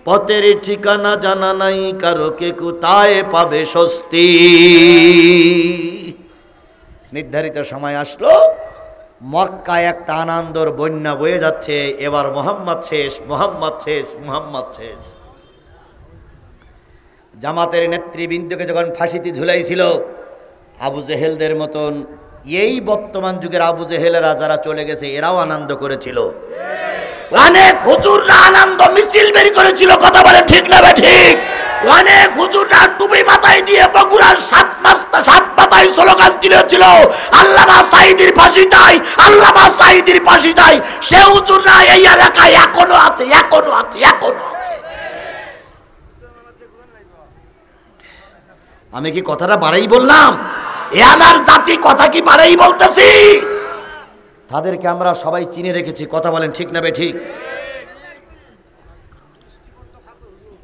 S1: পথের ঠিকানা জানা নাই কারো, কে কোথায় পাবে স্বস্তি। নির্ধারিত সময় আসলো, মক্কায় একটা আনন্দর বন্যা বয়ে যাচ্ছে। এবার মোহাম্মদ শেষ, মোহাম্মদ শেষ, মোহাম্মদ শেষ। জামাতের নেতৃবৃন্দকে যখন ফাঁসিতে ঝুলাইছিল, আবু জেহেলদের মতন এই বর্তমান যুগের আবু জেহেলেরা যারা চলে গেছে, এরাও আনন্দ করেছিল। অনেক হুজুররা আনন্দ মিছিল বের করেছিল। কথা বলে ঠিক না বে ঠিক? অনেক হুজুররা টুপি মাথায় দিয়ে বগুড়ার সাত মাথায় স্লোগান দিয়েছিল, আল্লামা সাঈদীর ফাঁসি চাই, আল্লামা সাঈদীর ফাঁসি চাই। সে হুজুররা এই এলাকায় এখনো আছে, এখনো আছে, এখনো আছে। আমি কি কথাটা বাড়াই বললাম? এ আমার জাতি কথা কি বাড়াই বলতেছি? তাদেরকে আমরা সবাই চিনে রেখেছি। কথা বলেন ঠিক না বে ঠিক?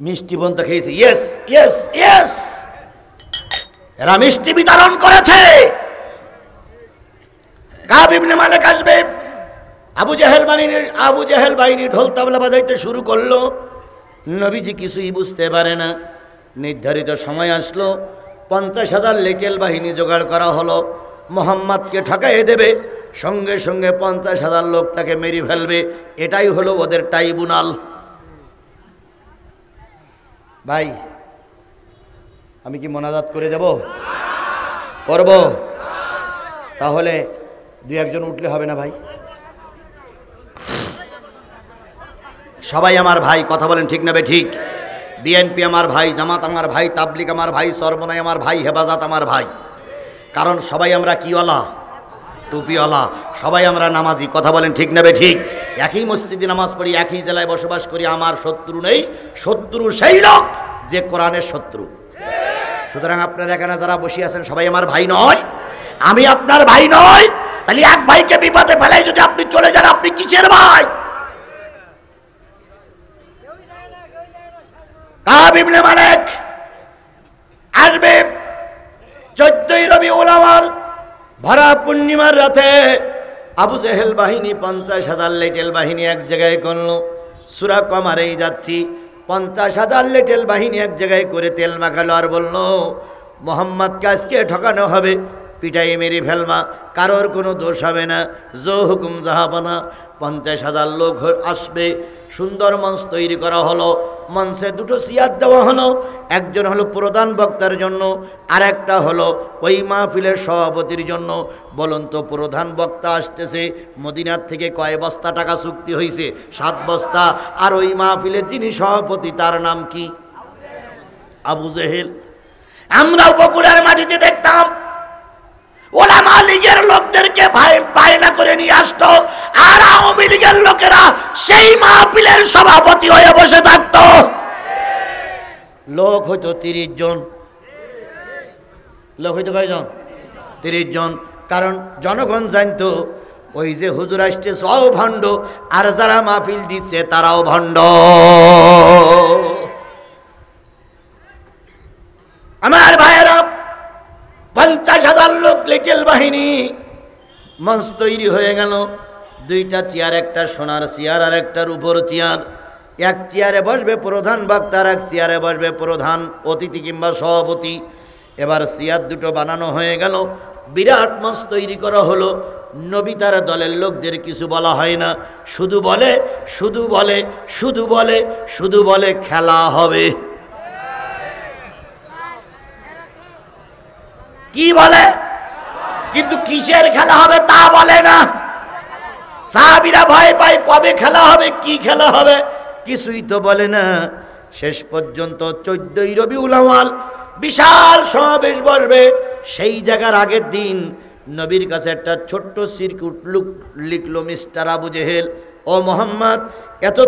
S1: মিষ্টি বন্ধ খেয়েছি। ইয়েস ইয়েস ইয়েস, এরা মিষ্টি বিতরণ করেছে। কাব ইবনে মালিক আসবে, আবু জেহেল বাহিনী ঢোল তাবলা বাজাইতে শুরু করলো। নবীজি কিছুই বুঝতে পারে না। নির্ধারিত সময় আসলো, 50,000 লিটল বাহিনী জোগাড় করা হলো। মোহাম্মদকে ঠকাইয়ে দেবে, সঙ্গে সঙ্গে 50,000 লোক তাকে মেরে ফেলবে। এটাই হলো ওদের ট্রাইব্যুনাল। ভাই, আমি কি মোনাজাত করে দেব? করব? তাহলে দুই একজন উঠলে হবে না ভাই? সবাই আমার ভাই। কথা বলেন ঠিক না বে ঠিক? বিএনপি আমার ভাই, জামাত আমার ভাই, তাবলিগ আমার ভাই, সরমনাই আমার ভাই, হেফাজত আমার ভাই। কারণ সবাই আমরা কিওয়ালা? টুপিওয়ালা। সবাই আমরা নামাজি। কথা বলেন ঠিক না বে ঠিক? একই মসজিদে নামাজ পড়ি, একই জেলায় বসবাস করি। আমার শত্রু নেই, শত্রু সেই লোক যে কোরআনের শত্রু। সুতরাং আপনারা এখানে যারা বসে আছেন সবাই আমার ভাই নয়? আমি আপনার ভাই নয়? তাহলে এক ভাইকে বিপদে ফেলাই যদি আপনি চলে যান, আপনি কিসের ভাই? কাব ইবনে মালিক আসবে 14ই রবিউল আউয়াল, ভরা পূর্ণিমার রাতে। আবু জেহেল বাহিনী 50,000 লিটল বাহিনী এক জায়গায় করলো। সূরা কমারেই যাচ্ছি, 50,000 লিটল বাহিনী এক জায়গায় করে তেল মাখালো আর বলল, মোহাম্মদকে আজকে ঠকানো হবে, পিটাই মেরে ফেলবা, কারোর কোনো দোষ হবে না, জো হুকুম জাহাবানা। 50,000 লোক আসবে। সুন্দর মঞ্চ তৈরি করা হলো। মঞ্চে দুটো চেয়ার দেওয়া হলো। একজন হলো প্রধান বক্তার জন্য, আর একটা হলো ওই মাহফিলের সভাপতির জন্য। বলুন তো, প্রধান বক্তা আসতেছে মদিনার থেকে কয় বস্তা টাকা চুক্তি হয়েছে? 7 বস্তা। আর ওই মাহফিলের যিনি সভাপতি তার নাম কি? আবু জেহেল। আমরাও বগুড়ার মাটিতে দেখতাম ওলামা লীগের লোকদেরকে বায়না করে নিয়ে আসতো, আর আওয়ামী লীগের লোকেরা সেই মাহফিলের সভাপতি হয়ে বসে থাকতো। লোক হয়তো 30 জন। লোক হয়তো কয়জন? 30 জন। কারণ জনগণ জানতো ওই যে হুজুর আসছে সব ভণ্ড, আর যারা মাহফিল দিচ্ছে তারাও ভণ্ড। আমার ভাইয়েরা, 50,000 লোক লিটল বাহিনী। মঞ্চ তৈরি হয়ে গেল। 2টা চেয়ার, একটা সোনার চেয়ার আর একটা রূপোর চেয়ার। এক চেয়ারে বসবে প্রধান বক্তা, আর এক চেয়ারে বসবে প্রধান অতিথি কিংবা সভাপতি। এবার চেয়ার দুটো বানানো হয়ে গেল। বিরাট মঞ্চ তৈরি করা হলো। নবী তার দলের লোকদের কিছু বলা হয় না, শুধু বলে শুধু বলে শুধু বলে শুধু বলে খেলা হবে। কি বলে? কিন্তু কিসের খেলা হবে তা বলে না। সাহাবীরা ভয় পায়, কবে খেলা হবে, কি খেলা হবে, কিছুই তো বলে না। শেষ পর্যন্ত 14ই রবিউল আউয়াল বিশাল সমাবেশ বসবে। সেই জায়গার আগের দিন নবীর কাছে একটা ছোট্ট সিরকুট লিখলো, মিস্টার আবু জেহেল, ও মোহাম্মদ, এত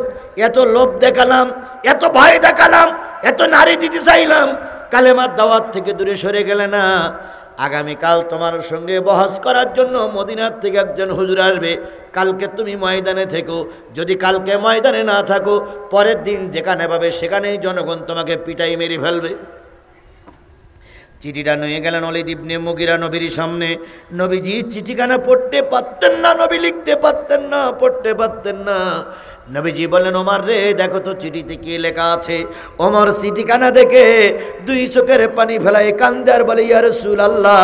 S1: এত লোভ দেখালাম, এত ভয় দেখালাম, এত নারী দিতে চাইলাম, কালেমার দাওয়াত থেকে দূরে সরে গেলে না। আগামীকাল তোমার সঙ্গে বহস করার জন্য মদিনার থেকে একজন হুজুর আসবে। কালকে তুমি ময়দানে থেকো, যদি কালকে ময়দানে না থাকো, পরের দিন যেখানে পাবে সেখানেই জনগণ তোমাকে পিটাই মেরে ফেলবে। চিঠিটা নিয়ে গেলেন ওলীদ ইবনে মুগীরা নবীর সামনে। নবীজি চিঠিখানা পড়তে পারতেন না, নবী লিখতে পারতেন না, পড়তে পারতেন না। নবীজি বললেন, ওমর রে, দেখো তো চিঠিতে কি লেখা আছে। ওমর চিঠিখানা দেখে দুই চোখের পানি ফেলায় কান্দে আর বলে, ইয়া রাসূলুল্লাহ,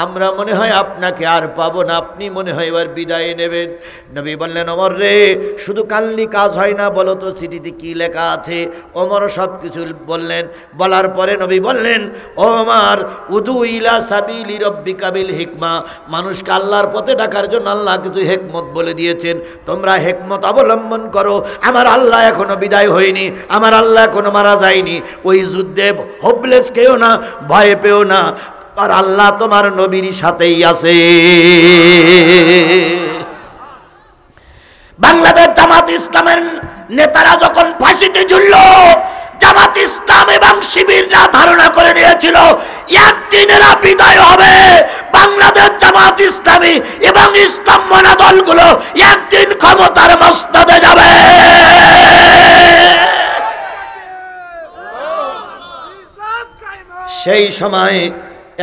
S1: আমরা মনে হয় আপনাকে আর পাবো না, আপনি মনে হয় এবার বিদায় নেবেন। নবী বললেন, ওমর রে, শুধু কালনি কাজ হয় না, বলো তো চিঠিতে কি লেখা আছে। ওমর সব কিছু বললেন। বলার পরে নবী বললেন, ওমর, উদু ইলা সাবিলি রব্বিকা বিল হিকমা, মানুষকে আল্লাহর পথে ডাকার জন্য আল্লাহ কিছু হেকমত বলে দিয়েছেন, তোমরা হেকমত অবলম্বন করো। আমার আল্লাহ এখনো বিদায় হয়নি, আমার আল্লাহ এখনো মারা যায়নি। ওই যুদ্ধে হোপলেস কেউ না, ভয় পেও না, আর আল্লাহ তোমার নবীর সাথেই আছে। বাংলাদেশ জামাত ইসলামের নেতারা যখন ফাঁসিতে ঝুলল, জামাত ইসলাম এবং শিবিররা ধারণা করে নিয়েছিল একদিন এরা বিদায় হবে। বাংলাদেশ জামাত ইসলামী এবং ইসলাম মানা দলগুলো একদিন ক্ষমতার মসনদে যাবে। সেই সময়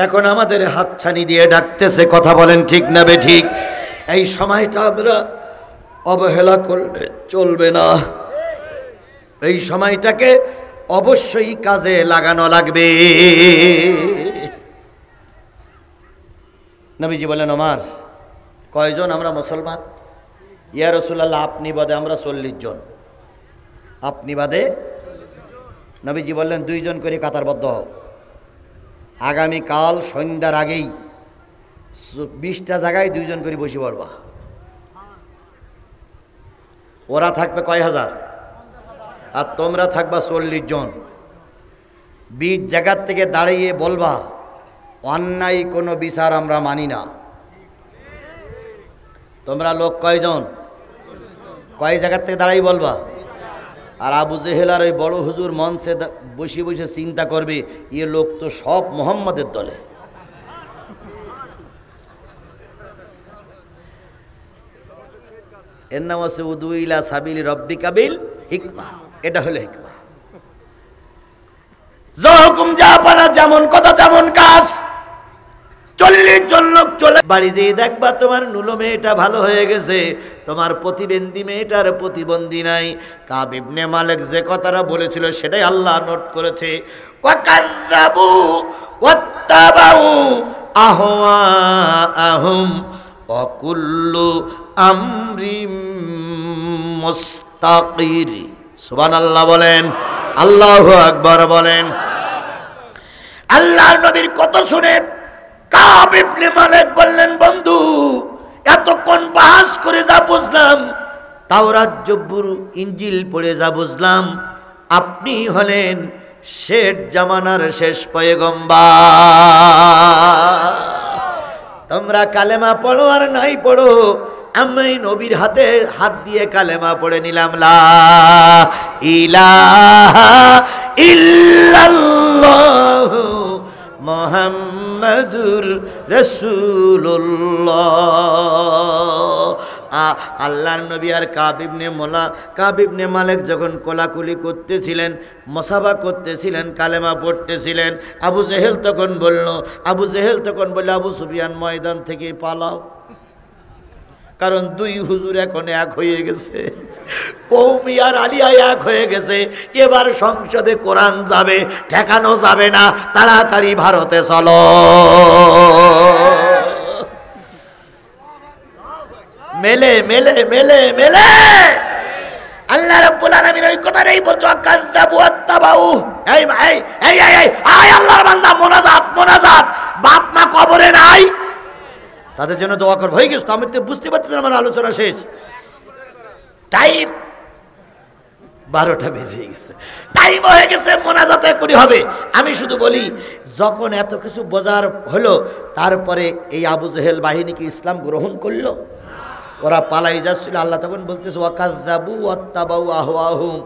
S1: এখন আমাদের হাতছানি দিয়ে ডাকতেছে, কথা বলেন ঠিক না বে ঠিক? এই সময়টা আমরা অবহেলা করলে চলবে না, এই সময়টাকে অবশ্যই কাজে লাগানো লাগবে। নবীজি বলেন, ওমর, কয়জন আমরা মুসলমান? ইয়া রাসূলুল্লাহ, আপনি বাদে আমরা 40 জন। আপনি বাদে? নবীজি বললেন, 2 জন করে কাতারবদ্ধ হও। আগামীকাল সন্ধ্যার আগেই 20টা জায়গায় 2 জন করে বসে পড়বা। ওরা থাকবে কয় হাজার, আর তোমরা থাকবা 40 জন। 20 জায়গার থেকে দাঁড়িয়ে বলবা, অন্যায় কোনো বিচার আমরা মানি না। তোমরা লোক কয়জন, কয় জায়গার থেকে দাঁড়াই বলবা। আর আবু জেহেল আর ওই বড় হুজুর মঞ্চে বসে বসে চিন্তা করবে, এ লোক তো সব মোহাম্মদের দলে। এর নাম আছে উদু ইলা সাবিলি রব্বিকা বিল হিকমা। এটা হলো হিকমা। যখন যা পারা, যেমন কথা তেমন কাজ। 40 জন লোক চলে বাড়ি যেয়ে দেখবা তোমার নুলো মেয়েটা ভালো হয়ে গেছে, তোমার প্রতিবন্ধী মেয়েটার প্রতিবন্ধী নাই। কাব ইবনে মালিক যে কথাটা বলেছিল সেটাই আল্লাহ নোট করেছে। ওয়াকাযাবু ওয়াত্তাবাউ আহওয়াআহুম ওয়া কুল্লু আমরিম মুস্তাকির। সুবহানাল্লাহ বলেন, আল্লাহু আকবার বলেন। আল্লাহর নবীর কথা শুনে কাব ইবনে মালিক বললেন, বন্ধু, এতক্ষণ বাহাস করে যা বুঝলাম, তাওরাত জব্বুর ইনজিল পড়ে যা বুঝলাম, আপনি হলেন শেষ জামানার শেষ পয়গম্বর। তোমরা কালেমা পড়ো আর নাই পড়ো, আমি নবীর হাতে হাত দিয়ে কালেমা পড়ে নিলাম, লা ইলাহা ইল্লাল্লাহ মুহাম্মাদুর রাসূলুল্লাহ। আল্লাহর নবী আর কাব ইবনে মালিক যখন কোলাকুলি করতেছিলেন, মুসাফা করতেছিলেন, কালেমা পড়তেছিলেন, আবু জেহেল তখন বলল, আবু সুফিয়ান, ময়দান থেকে পালাও, কারণ 2 হুজুর এখন এক হয়ে গেছে। কৌমি আর আলিয়া এক হয়ে গেছে, এবার সংসদে কোরআন যাবে, ঠেকানো যাবে না, তাড়াতাড়ি ভারতে চলো। মেলে মেলে মেলে মেলে আল্লাহ রাব্বুল আলামিন ওই কথাটাই বলছো, কাযযাবু ওয়াত্তাবাউ। এই এই এই এই আয় আল্লাহর বান্দা, মোনাজাত মোনাজাত, বাপ মা কবরে নাই, তাদের জন্য দোয়া করব। হয়ে গেছে তো, আমি তো বুঝতে পারতেছি আমার আলোচনা শেষ, টাইম 12টা বেজে গেছে, টাইম হয়ে গেছে, মোনাজাত এখনই হবে। আমি শুধু বলি, যখন এত কিছু বোঝার হলো, তারপরে এই আবু জেহেল বাহিনী কি ইসলাম গ্রহণ করলো? ওরা পালাই যাচ্ছিল। আল্লাহ তখন বলতেছে, ওয়াকাযযাবু ওয়াত্তাবাউ আহওয়াহুম,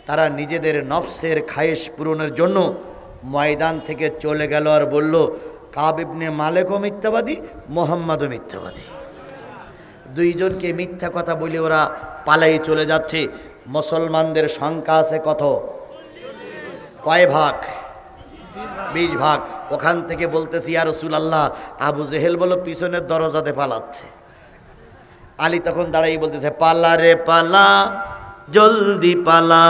S1: তারা নিজেদের নফসের খায়েশ পূরণের জন্য ময়দান থেকে চলে গেল আর বলল, কাব ইবনে মালিকও মিথ্যাবাদী, মুহাম্মাদও মিথ্যাবাদী। দুইজনকে মিথ্যা কথা বলে ওরা পালাই চলে যাচ্ছে। মুসলমানদের সংখ্যা আছে কত? কয় ভাগ? 20 ভাগ। ওখান থেকে বলতেছি, ইয়া রাসূলুল্লাহ, আবু জেহেল বলো পিছনের দরজাতে পালাচ্ছে। আলী তখন দাঁড়াই বলতেছে, পালা রে পালা, জলদি পালা,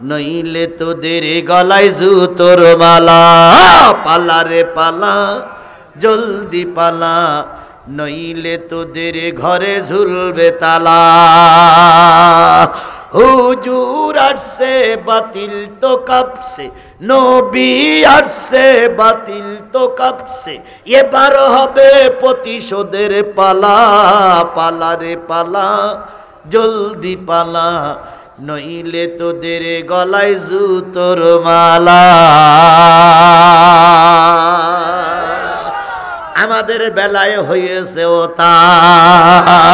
S1: নইলে তোদের গলায় জুতোর মালা। পালা রে পালা, জলদি পালা, নইলে তোদের ঘরে ঝুলবে তালা। হুজুর আসছে বাতিল তো কাঁপছে, নবী আসছে বাতিল তো কাঁপছে, এবার হবে প্রতিশোধের পালা। পালা রে পালা, জলদি পালা, নইলে তোদের গলায় জুতোর মালা। আমাদের বেলায় হয়েছে ও তাই।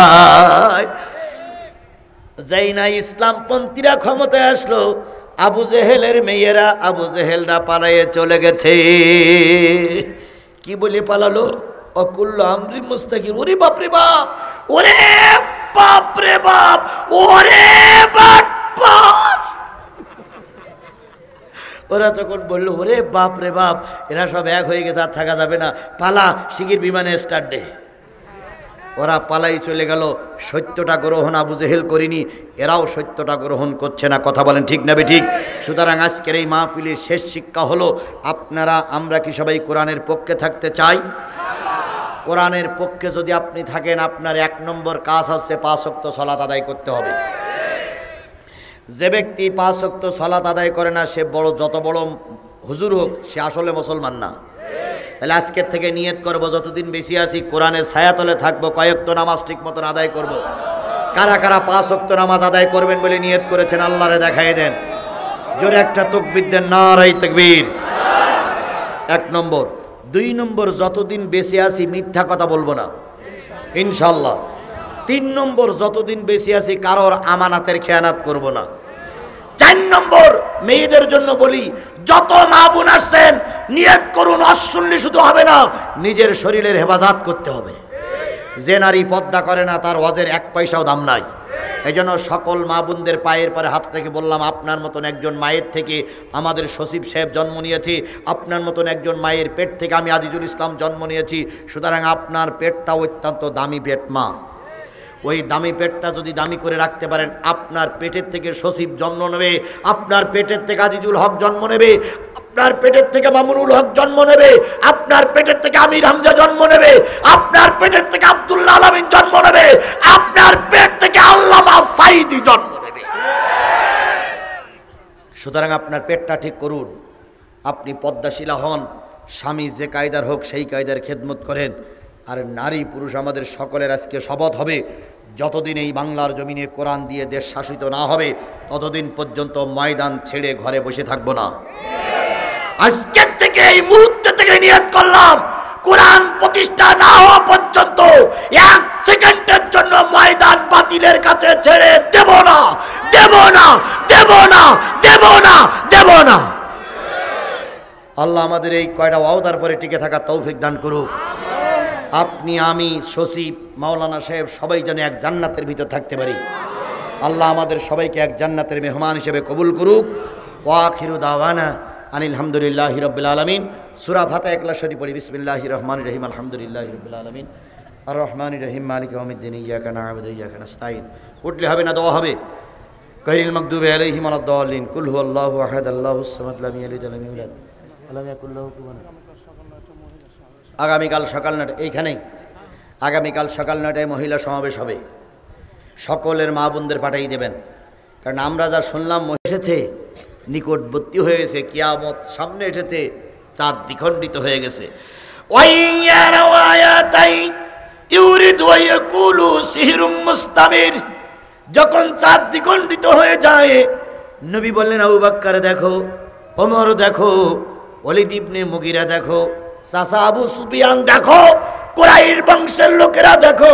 S1: যাই না ইসলামপন্থীরা ক্ষমতায় আসলো, আবু জেহেলের মেয়েরা, আবু জেহেলরা পালায়ে চলে গেছে। কি বলে পালালো? অকুল্ল আমরি মুস্তাকির। ওরে বাপরে বাপ, ওরে বাপরে বাপ, ওরে বাটপার। ওরা তখন বললো, ওরে বাপরে বাপ, এরা সব এক হয়ে গেছে, আর থাকা যাবে না, পালা, শিগগির বিমানে স্টার্ট দে। ওরা পালাই চলে গেল। সত্যটা গ্রহণ আবু জেহেল করিনি, এরাও সত্যটা গ্রহণ করছে না। কথা বলেন ঠিক না বেঠিক? সুতরাং আজকের এই মাহফিলের শেষ শিক্ষা হলো, আপনারা আমরা কি সবাই কোরআনের পক্ষে থাকতে চাই? কোরআনের পক্ষে যদি আপনি থাকেন, আপনার 1 নম্বর কাজ হচ্ছে 5 ওয়াক্ত সালাত আদায় করতে হবে। যে ব্যক্তি 5 ওয়াক্ত সালাত আদায় করে না, সে বড়, যত বড় হুজুর হোক, সে আসলে মুসলমান না। তাহলে আজকের থেকে নিয়ত করব, যতদিন বেশি আছি কোরআনের ছায়াতলে থাকবো, কয়েকটা নামাজ ঠিক মতন আদায় করব। কারা কারা 5 ওয়াক্ত নামাজ আদায় করবেন বলে নিয়ত করেছেন, আল্লাহরে দেখাই দেন। জোরে একটা তাকবীর দেন, নারায়ে তাকবীর। 1 নম্বর। 2 নম্বর, যতদিন বেঁচে আছি মিথ্যা কথা বলবো না, ইনশাল্লাহ। 3 নম্বর, যতদিন বেঁচে আছি কারোর আমানাতের খেয়ানাত করব না। 4 নম্বর, মেয়েদের জন্য বলি, যত মা বোন আসছেন নিয়ত করুন, অশুনলে শুধু হবে না, নিজের শরীরের হেফাজত করতে হবে। যে নারী পর্দা করে না, তার ওয়াজের 1 পয়সাও দাম নাই। এই জন্য সকল মা বোনদের পায়ের পরে হাত রেখে বললাম, আপনার মতন একজন মায়ের থেকে আমাদের সচিব সাহেব জন্ম নিয়েছি, আপনার মতন একজন মায়ের পেট থেকে আমি আজিজুল ইসলাম জন্ম নিয়েছি। সুতরাং আপনার পেটটা অত্যন্ত দামি পেট মা। ওই দামি পেটটা যদি দামি করে রাখতে পারেন, আপনার পেটের থেকে সচিব জন্ম নেবে, আপনার পেটের থেকে আজিজুল হক জন্ম নেবে, আপনার পেটের থেকে মামুনুল হক জন্ম নেবে, আপনার পেটের থেকে আমির হামজা জন্ম নেবে, আপনার পেটের থেকে আব্দুল্লাহ আলামিন জন্ম নেবে, আপনার পেট থেকে আল্লামা সাঈদী জন্ম নেবে। সুতরাং আপনার পেটটা ঠিক করুন, আপনি পদ্মাশীলা হন, স্বামী যে কায়দার হোক সেই কায়দার খেদমত করেন। আর নারী পুরুষ আমাদের সকলের আজকে শপথ হবে, যতদিন এই বাংলার জমিনে কোরআন দিয়ে দেশ শাসিত না হবে, ততদিন পর্যন্ত ময়দান ছেড়ে ঘরে বসে থাকবো না। আজকের থেকে, এই মুহূর্তে থেকে নিয়ত করলাম, কোরআন প্রতিষ্ঠা না হওয়া পর্যন্ত 1 সেকেন্ডের জন্য ময়দান বাতিলের কাছে ছেড়ে দেব না, দেব না, দেব না, দেব না, দেব না। আল্লাহ আমাদের এই কয়টা ওয়াদার পরে টিকে থাকার তৌফিক দান করুক। আপনি, আমি, সচিব, মাওলানা সাহেব সবাই যেন এক জান্নাতের ভিতর থাকতে পারি। আল্লাহ আমাদের সবাইকে এক জান্নাতের মেহমান হিসেবে কবুল করুক। ওয়া আখিরু দাওয়ানা আনিল হামদুলিল্লাহি রাব্বিল আলামিন। সূরা ফাতিহা ইখলাস শরীফ পড়ি। বিসমিল্লাহির রহমানির রহিম। আলহামদুলিল্লাহি রাব্বিল আলামিন আর রহমানির রহিম মালিকি ইয়াউমিদ্দিন। ইয়্যাকা না'বুদু ওয়া ইয়্যাকা নাস্তাঈন। উঠলে হবে না, দোয়া হবে। গায়রিল মাগদুবি আলাইহিম ওয়ালাদ-দাল্লিন কুল হুয়াল্লাহু আহাদ আল্লাহুস সামাদ লাম ইয়ালিদ ওয়া লাম ইউলাদ ওয়া লাম ইয়াকুল লাহু কুফুয়ান আহাদ। আগামীকাল সকাল 9টায় এইখানেই, আগামীকাল সকাল 9টায় মহিলা সমাবেশ হবে। সকলের মা বোনদের পাঠিয়ে দেবেন, কারণ আমরা যা শুনলাম এসেছে, নিকটবর্তী হয়ে গেছে, কিয়ামত সামনে এসেছে, চাঁদ দ্বিখণ্ডিত হয়ে গেছে। যখন চাঁদ দ্বিখণ্ডিত হয়ে যায়, নবী বললেন আবু বকর দেখো, ওমর দেখো, ওয়ালিদ ইবনে মুগিরা দেখো, চাচা আবু সুফিয়ান দেখো, কুরাইশ বংশের লোকেরা দেখো,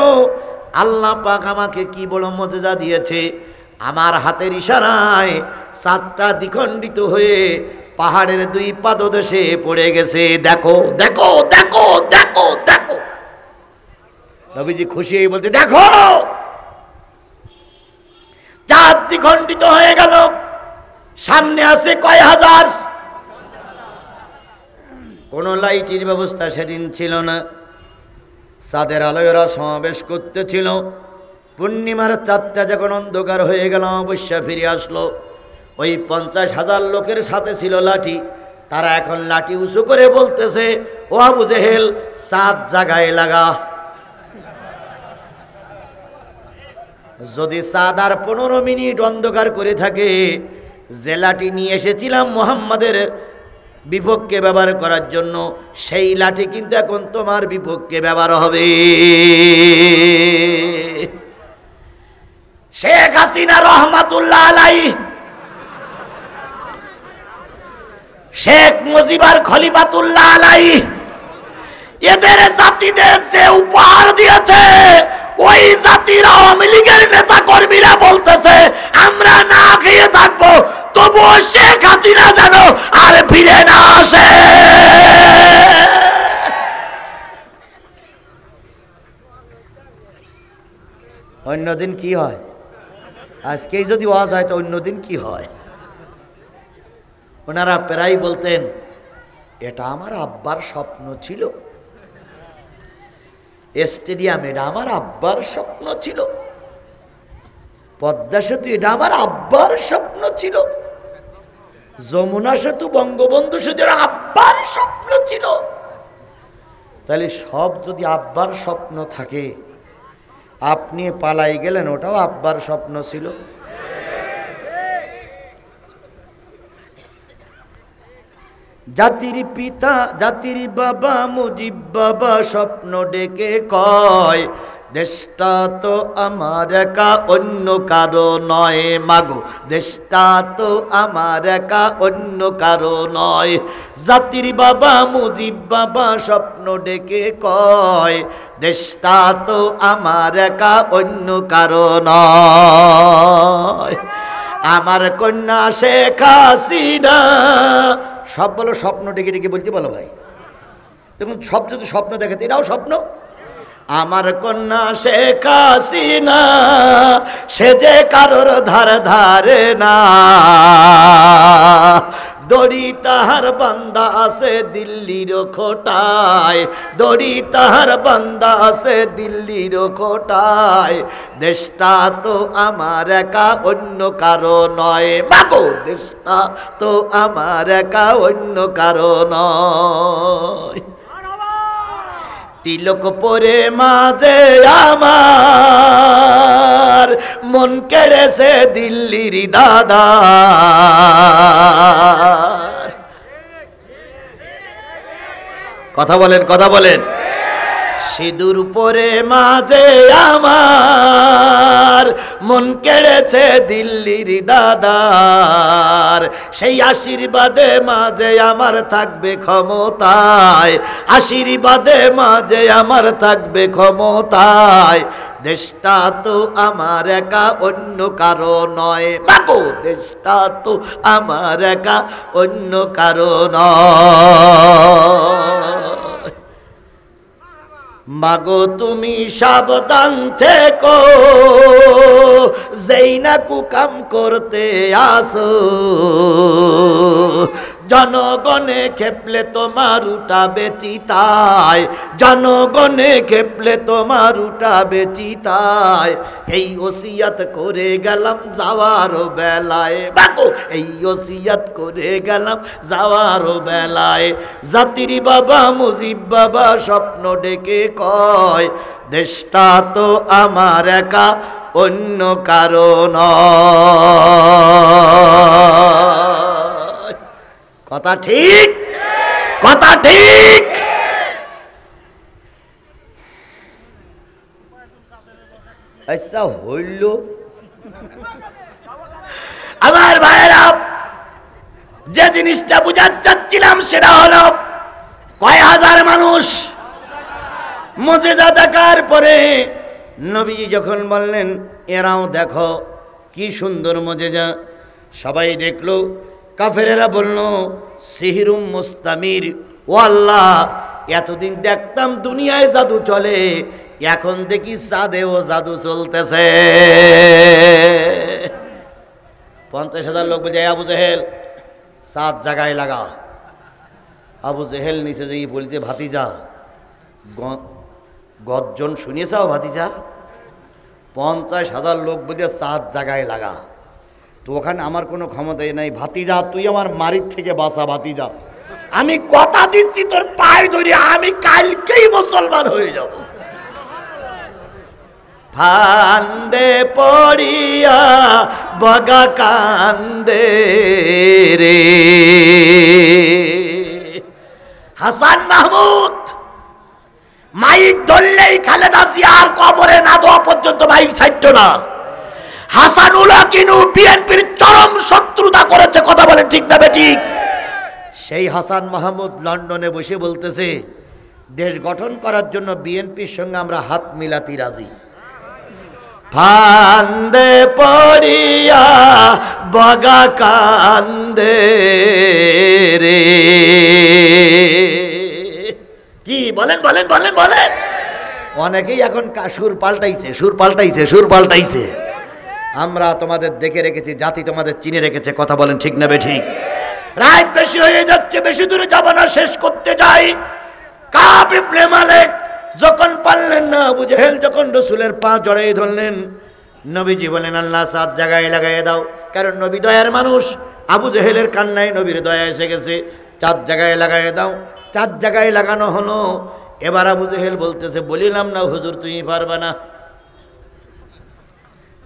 S1: আল্লাহ পাক আমাকে কি বড় মুজিজা দিয়েছে। আমার হাতের ইশারায় চাঁদটা দ্বিখণ্ডিত হয়ে পাহাড়ের দুই পাদদেশে পড়ে গেছে। দেখো দেখো দেখো দেখো দেখো। নবীজি খুশি হয়ে বলতে দেখো চাঁদ দ্বিখণ্ডিত হয়ে গেল। সামনে আছে কয় হাজার। কোন লাইটের ব্যবস্থা সেদিন ছিল না, চাঁদের আলোয়রা সমাবেশ করতেছিল। পূর্ণিমার চাঁদটা যখন অন্ধকার হয়ে গেল, অবশ্যই ফিরে আসলো। ওই 50,000 লোকের সাথে ছিল লাঠি, তারা এখন লাঠি উঁচু করে বলতেছে, ও আবু জেহেল চাঁদ জাগায় লাগা। যদি চাঁদ আর 15 মিনিট অন্ধকার করে থাকে, যে লাঠি নিয়ে এসেছিলাম মুহাম্মাদের বিপক্ষে ব্যবহার করার জন্য, সেই লাঠি কিন্তু এখন তোমার বিপক্ষে ব্যবহার হবে। শেখ হাসিনা রহমাতুল্লাহ আলাইহি, শেখ মুজিবুর খলিফাতুল্লাহ আলাইহি, এদের জাতিদের যে উপহার দিয়েছে, ওই জাতির আওয়ামী লীগের নেতা কর্মীরা বলতেছে আমরা না খেয়ে থাকবো, তবুও শেখ হাসিনা যেন আর ফিরে না আসে। অন্যদিন কি হয়? আজকেই যদি ওয়াজ হয় তো অন্যদিন কি হয়? ওনারা প্রায় বলতেন এটা আমার আব্বার স্বপ্ন ছিল, স্টেডিয়াম এটা আমার আব্বার স্বপ্ন ছিল, পদ্মা সেতু এটা আমার আব্বার স্বপ্ন ছিল, যমুনা সেতু বঙ্গবন্ধু সেতু আব্বার স্বপ্ন ছিল। তাহলে সব যদি আব্বার স্বপ্ন থাকে, আপনি পালাই গেলেন, ওটাও আব্বার স্বপ্ন ছিল। জাতির পিতা জাতির বাবা মুজিব বাবা স্বপ্ন ডেকে কয়, দেশটা তো আমার একা অন্য কারো নয়, মাগো দেশটা তো আমার একা অন্য কারো নয়। জাতির বাবা মুজিব বাবা স্বপ্ন ডেকে কয়, দেশটা তো আমার একা অন্য কারো নয়। আমার কন্যা শেখ হাসিনা, সব বলো স্বপ্ন ডেকে ডেকে বলতে বলো ভাই, দেখুন সব যদি স্বপ্ন দেখে এটাও স্বপ্ন। আমার কন্যা শেখ হাসিনা, সে যে কারোর ধারে ধারে না, দড়ি তাহার বান্দা আছে দিল্লির খোটায়, দড়ি তাহার বান্দা আছে দিল্লির খোটায়। দেশটা তো আমার একা অন্য কারো নয়, মাগো দেশটা তো আমার একা অন্য কারো নয়। তিলক পরে মাঝে আমার মন কেড়েছে দিল্লির দাদা, কথা বলেন কথা বলেন। সিঁদুর পরে মাঝে আমার মন কেড়েছে দিল্লির দাদার, সেই আশীর্বাদে মাঝে আমার থাকবে ক্ষমতায়, আশীর্বাদে মাঝে আমার থাকবে ক্ষমতায়। দেশটা তো আমার একা অন্য কারো নয়, মাগো দেশটা তো আমার একা অন্য কারো নয়। মাগো তুমি সাবধান থেকো, যেই না কুকাম করতে আসো, জনগণে খেপলে তোমার উঠাবে চিতায়, জনগণে খেপলে তোমার উঠাবে চিতায়। এই ওসিয়াত করে গেলাম যাওয়ার বেলায়, বাকো এই ওসিয়াত করে গেলাম যাওয়ার বেলায়। জাতির বাবা মুজিব বাবা স্বপ্ন ডেকে কয়, দেশটা তো আমার একা অন্য কারণ। কথা ঠিক, কথা ঠিক। আচ্ছা হইল আমার ভাইয়েরা, যে জিনিসটা বুঝাতে চাচ্ছিলাম সেটা হলো কয় হাজার মানুষ মুজিজা দেখার পরে নবীজি যখন বললেন এরাও দেখো কি সুন্দর মুজিজা, সবাই দেখলো। কাফেরেরা বলল সিহিরুম মুস্তামির, ও আল্লাহ এতদিন দেখতাম দুনিয়ায় জাদু চলে, এখন দেখি চাঁদেও জাদু চলতেছে। 50,000 লোক বলছে আবু জেহেল চাঁদ জায়গায় লাগা। আবু জেহেল নিচে যেই বলতে ভাতিজা গর্জন শুনিয়েছাও ভাতিজা, 50,000 লোক বলছে চাঁদ জায়গায় লাগা। তো ওখানে আমার কোনো ক্ষমতাই নাই, ভাতিজা তুই আমার মারির থেকে বাঁচা ভাতিজা, আমি কথা দিচ্ছি তোর পায়ে ধরে আমি কালকেই মুসলমান হয়ে যাব। ফান্দে পড়িয়া বগা কান্দে রে। হাসান মাহমুদ মাইক ধরলেই খালেদা জিয়ার কবরে না দেওয়া পর্যন্ত মাইক ছাড়ত না। হাসানুল্লাহ কিনু বিএনপির চরম শত্রুতা করেছে, কথা বলেন ঠিক না বেঠিক? সেই হাসান মাহমুদ লন্ডনে বসে বলতেছে দেশ গঠন করার জন্য বিএনপির সঙ্গে আমরা হাত মিলাতে রাজি। ফান্দে পড়িয়া বগা কান্দে রে। কি বলেন বলেন বলেন বলেন? অনেকেই এখন সুর পাল্টাইছে, সুর পাল্টাইছে, সুর পাল্টাইছে। আমরা তোমাদের দেখে রেখেছি, জাতি তোমাদের চিনে রেখেছে, কথা বলেন ঠিক না বেঠিক? রাত বেশি হয়ে যাচ্ছে, বেশি দূরে যাব না, শেষ করতে যাই। কাব ইবনে মালিক যখন পারলেন না, আবু জেহেল যখন রসুলের পা জড়াই ধরলেন, নবীজি বলেন আল্লাহ সাত জায়গায় লাগাইয়ে দাও, কারণ নবী দয়ার মানুষ। আবু জেহেলের কান্নায় নবীর দয়া এসে গেছে, 4 জায়গায় লাগাইয়ে দাও। 4 জায়গায় লাগানো হলো। এবার আবু জেহেল বলতেছে বলিলাম না হুজুর তুমি পারবা না,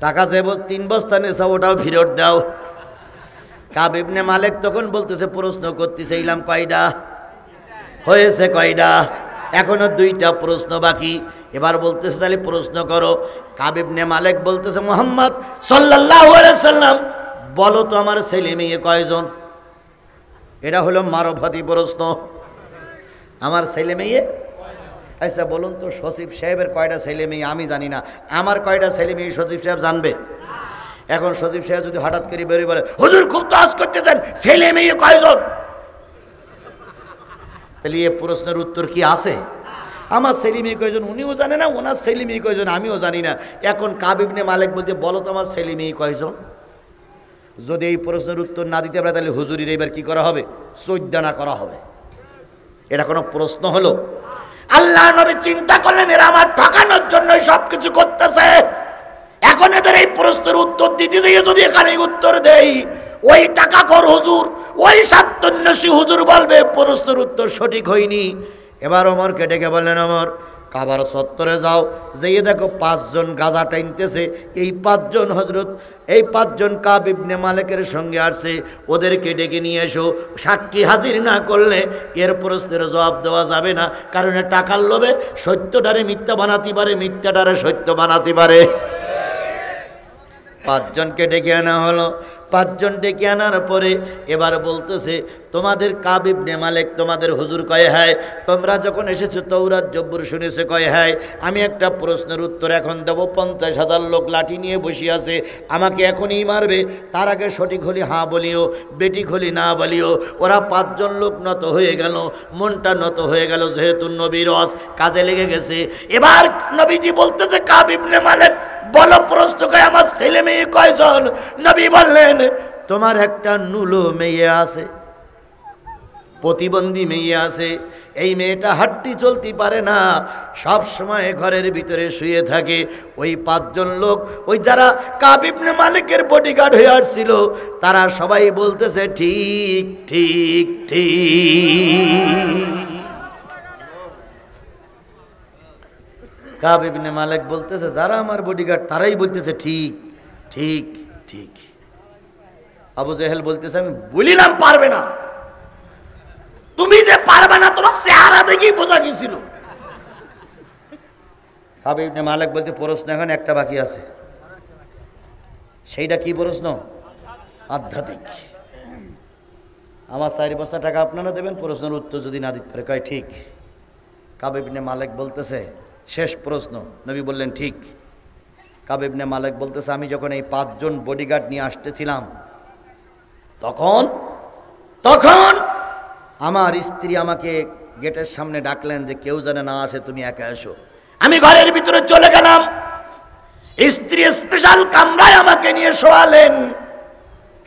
S1: টাকা যে 3 বস্তা নেছা ওটাও ফেরত দাও। কাব ইবনে মালিক তখন বলতেছে প্রশ্ন করতেছিলাম কয়টা হয়েছে, কয়টা? এখনো 2টা প্রশ্ন বাকি। এবার বলতেছে তাহলে প্রশ্ন করো। কাব ইবনে মালিক বলতেছে মুহাম্মদ সাল্লাল্লাহু আলাইহি সাল্লাম বলো তো আমার ছেলে মেয়ে কয়জন? এটা হলো মারফতি প্রশ্ন, আমার ছেলে মেয়ে। আচ্ছা বলুন তো সচিব সাহেবের কয়টা ছেলে মেয়ে আমি জানি না, আমার কয়টা ছেলে মেয়ে সচিব সাহেব জানবে? এখন সচিব সাহেব যদি হঠাৎ করে বেরিয়ে বলে হুজুর খুব তো আজ করতেছেন, ছেলে মেয়ে কয়জন? তাহলে এই প্রশ্নের উত্তর কি আছে? আমার ছেলে মেয়ে কয়জন উনিও জানে না, ওনার ছেলে মেয়ে কয়জন আমিও জানি না। এখন কাব ইবনে মালিক বলতে বলো তো আমার ছেলে মেয়ে কয়জন? যদি এই প্রশ্নের উত্তর না দিতে পারে তাহলে হুজুরির এবার কি করা হবে? চৈদ্দানা করা হবে। এটা কোনো প্রশ্ন হলো? আল্লাহ নবী চিন্তা করলেন এরা আমার ঠকানোর জন্য সবকিছু করতেছে। এখন এদের এই প্রশ্নের উত্তর দিতে যাইয়ে যদি এখানে উত্তর দেই, ওই টাকা কর হুজুর, ওই সাত্তন্যাসী হুজুর বলবে প্রশ্নের উত্তর সঠিক হয়নি। এবার ওমরকে ডেকে বললেন ওমর কাবার চত্বরে যাও, যেয়ে দেখো 5 জন গাজা টাইনতেছে। এই 5 জন হযরত, এই 5 জন কাব ইবনে মালিকের সঙ্গে আসছে, ওদেরকে ডেকে নিয়ে এসো। সাক্ষী হাজির না করলে এর প্রশ্নের জবাব দেওয়া যাবে না, কারণ টাকার লোভে সত্যটারে মিথ্যা বানাতে পারে, মিথ্যাটারে সত্য বানাতে পারে। 5 জনকে ডেকে আনা হলো। 5 জন ডেকে আনার পরে এবার বলতেছে তোমাদের কাব ইবনে মালিক তোমাদের হুজুর কয় হ্যাঁ, তোমরা যখন এসেছো তৌরাত জব্বুর শুনেছে কয় হ্যাঁ। আমি একটা প্রশ্নের উত্তর এখন দেব। 50,000 লোক লাঠি নিয়ে বসে আছে, আমাকে এখনই মারবে, তার আগে সঠিক হলি হ্যাঁ বলিও, বেঠিক হলি না বলিও। ওরা 5 জন লোক নত হয়ে গেল, মনটা নত হয়ে গেল, যেহেতু নবীর ওয়াজ কাজে লেগে গেছে। এবার নবীজি বলতেছে কাব ইবনে মালিক বলো প্রশ্ন কয় আমার ছেলে মেয়ে কয়জন? নবী বললেন তোমার একটা নুলো মেয়ে আছে। প্রতিবন্ধী মেয়ে আছে, এই মেয়েটা হাঁটতে চলতে পারে না, সব সময় ঘরের ভিতরে শুয়ে থাকে। ওই 5 জন লোক, ওই যারা কাব ইবনে মালিকের বডিগার্ড হয়ে আসছিল, তারা সবাই বলতেছে ঠিক ঠিক ঠিক। কাব ইবনে মালিক বলতেছে যারা আমার বডিগার্ড তারাই বলতেছে ঠিক ঠিক ঠিক। আবু জেহেল বলতেছে আমি বলিলাম পারবে না, তুমি যে পারবে না তোমার চেহারা দেখেই বোঝা গেছিল। কাব ইবনে মালিক বলতে প্রশ্ন এখন একটা বাকি আছে, সেইটা কি প্রশ্ন? আধ্যাত্মিক। আমার 4 বস্তা টাকা আপনারা দেবেন, প্রশ্নের উত্তর যদি না দিতে পারে কয় ঠিক। কাব ইবনে মালিক বলতেছে শেষ প্রশ্ন, নবী বললেন ঠিক। কাব ইবনে মালিক বলতেছে আমি যখন এই 5 জন বডিগার্ড নিয়ে আসতেছিলাম তখন আমার স্ত্রী আমাকে গেটের সামনে ডাকলেন যে কেউ যেন না আসে, তুমি একা এসো। আমি ঘরের ভিতরে চলে গেলাম, স্ত্রী স্পেশাল কামরায় আমাকে নিয়ে শোয়ালেন,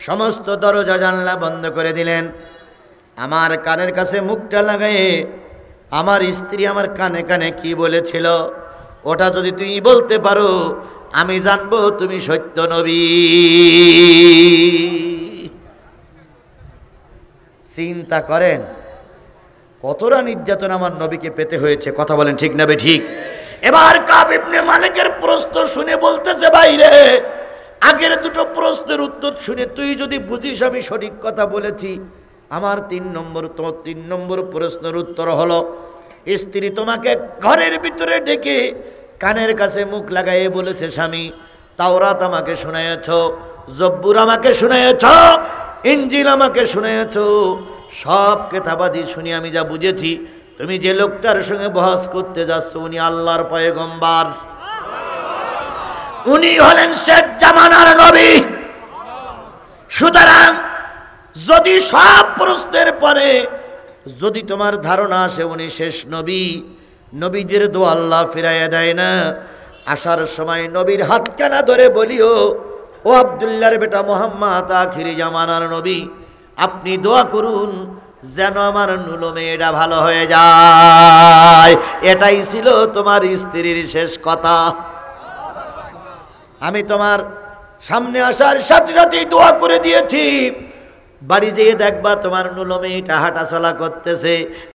S1: সমস্ত দরজা জানলা বন্ধ করে দিলেন। আমার কানের কাছে মুখটা লাগায়ে আমার স্ত্রী আমার কানে কানে কি বলেছিল ওটা যদি তুমি বলতে পারো আমি জানবো তুমি সত্য নবী। চিন্তা করেন কতটা নির্যাতন আমার নবীকে পেতে হয়েছে, কথা বলেন ঠিক না ঠিক? এবার কাব ইবনে মালিকের প্রশ্ন শুনে বলতেছে বাইরে আগের দুটো প্রশ্নের উত্তর শুনে তুই যদি বুঝিস আমি সঠিক কথা বলেছি, আমার 3 নম্বর প্রশ্নের উত্তর হলো স্ত্রী তোমাকে ঘরের ভিতরে ডেকে কানের কাছে মুখ লাগাইয়ে বলেছে স্বামী তাওরাত আমাকে শুনাইয়াছ, জব্বুর আমাকে শুনাইয়াছ, ইনজিল আমাকে শুনাইয়াছ, সব কেতাবাদি শুনি আমি যা বুঝেছি তুমি যে লোকটার সঙ্গে বহস করতে যাচ্ছ উনি আল্লাহর পয়গম্বর, উনি হলেন শেষ জামানার নবী। সুতরাং যদি সব প্রশ্নের পরে যদি তোমার ধারণা আসে উনি শেষ নবী, নবীদের দোয়া আল্লাহ ফিরাইয়া দেয় না, আসার সময় নবীর হাতখানা ধরে বলিও ও আব্দুল্লাহর বেটা মুহাম্মদ আখিরি জামানার নবী আপনি দোয়া করুন যেন আমার নুলো মেয়েটা ভালো হয়ে যায়। এটাই ছিল তোমার স্ত্রীর শেষ কথা। আমি তোমার সামনে আসার সাথে সাথেই দোয়া করে দিয়েছি, বাড়ি যেয়ে দেখবা তোমার নুলো মেয়েটা হাঁটা চলা করতেছে।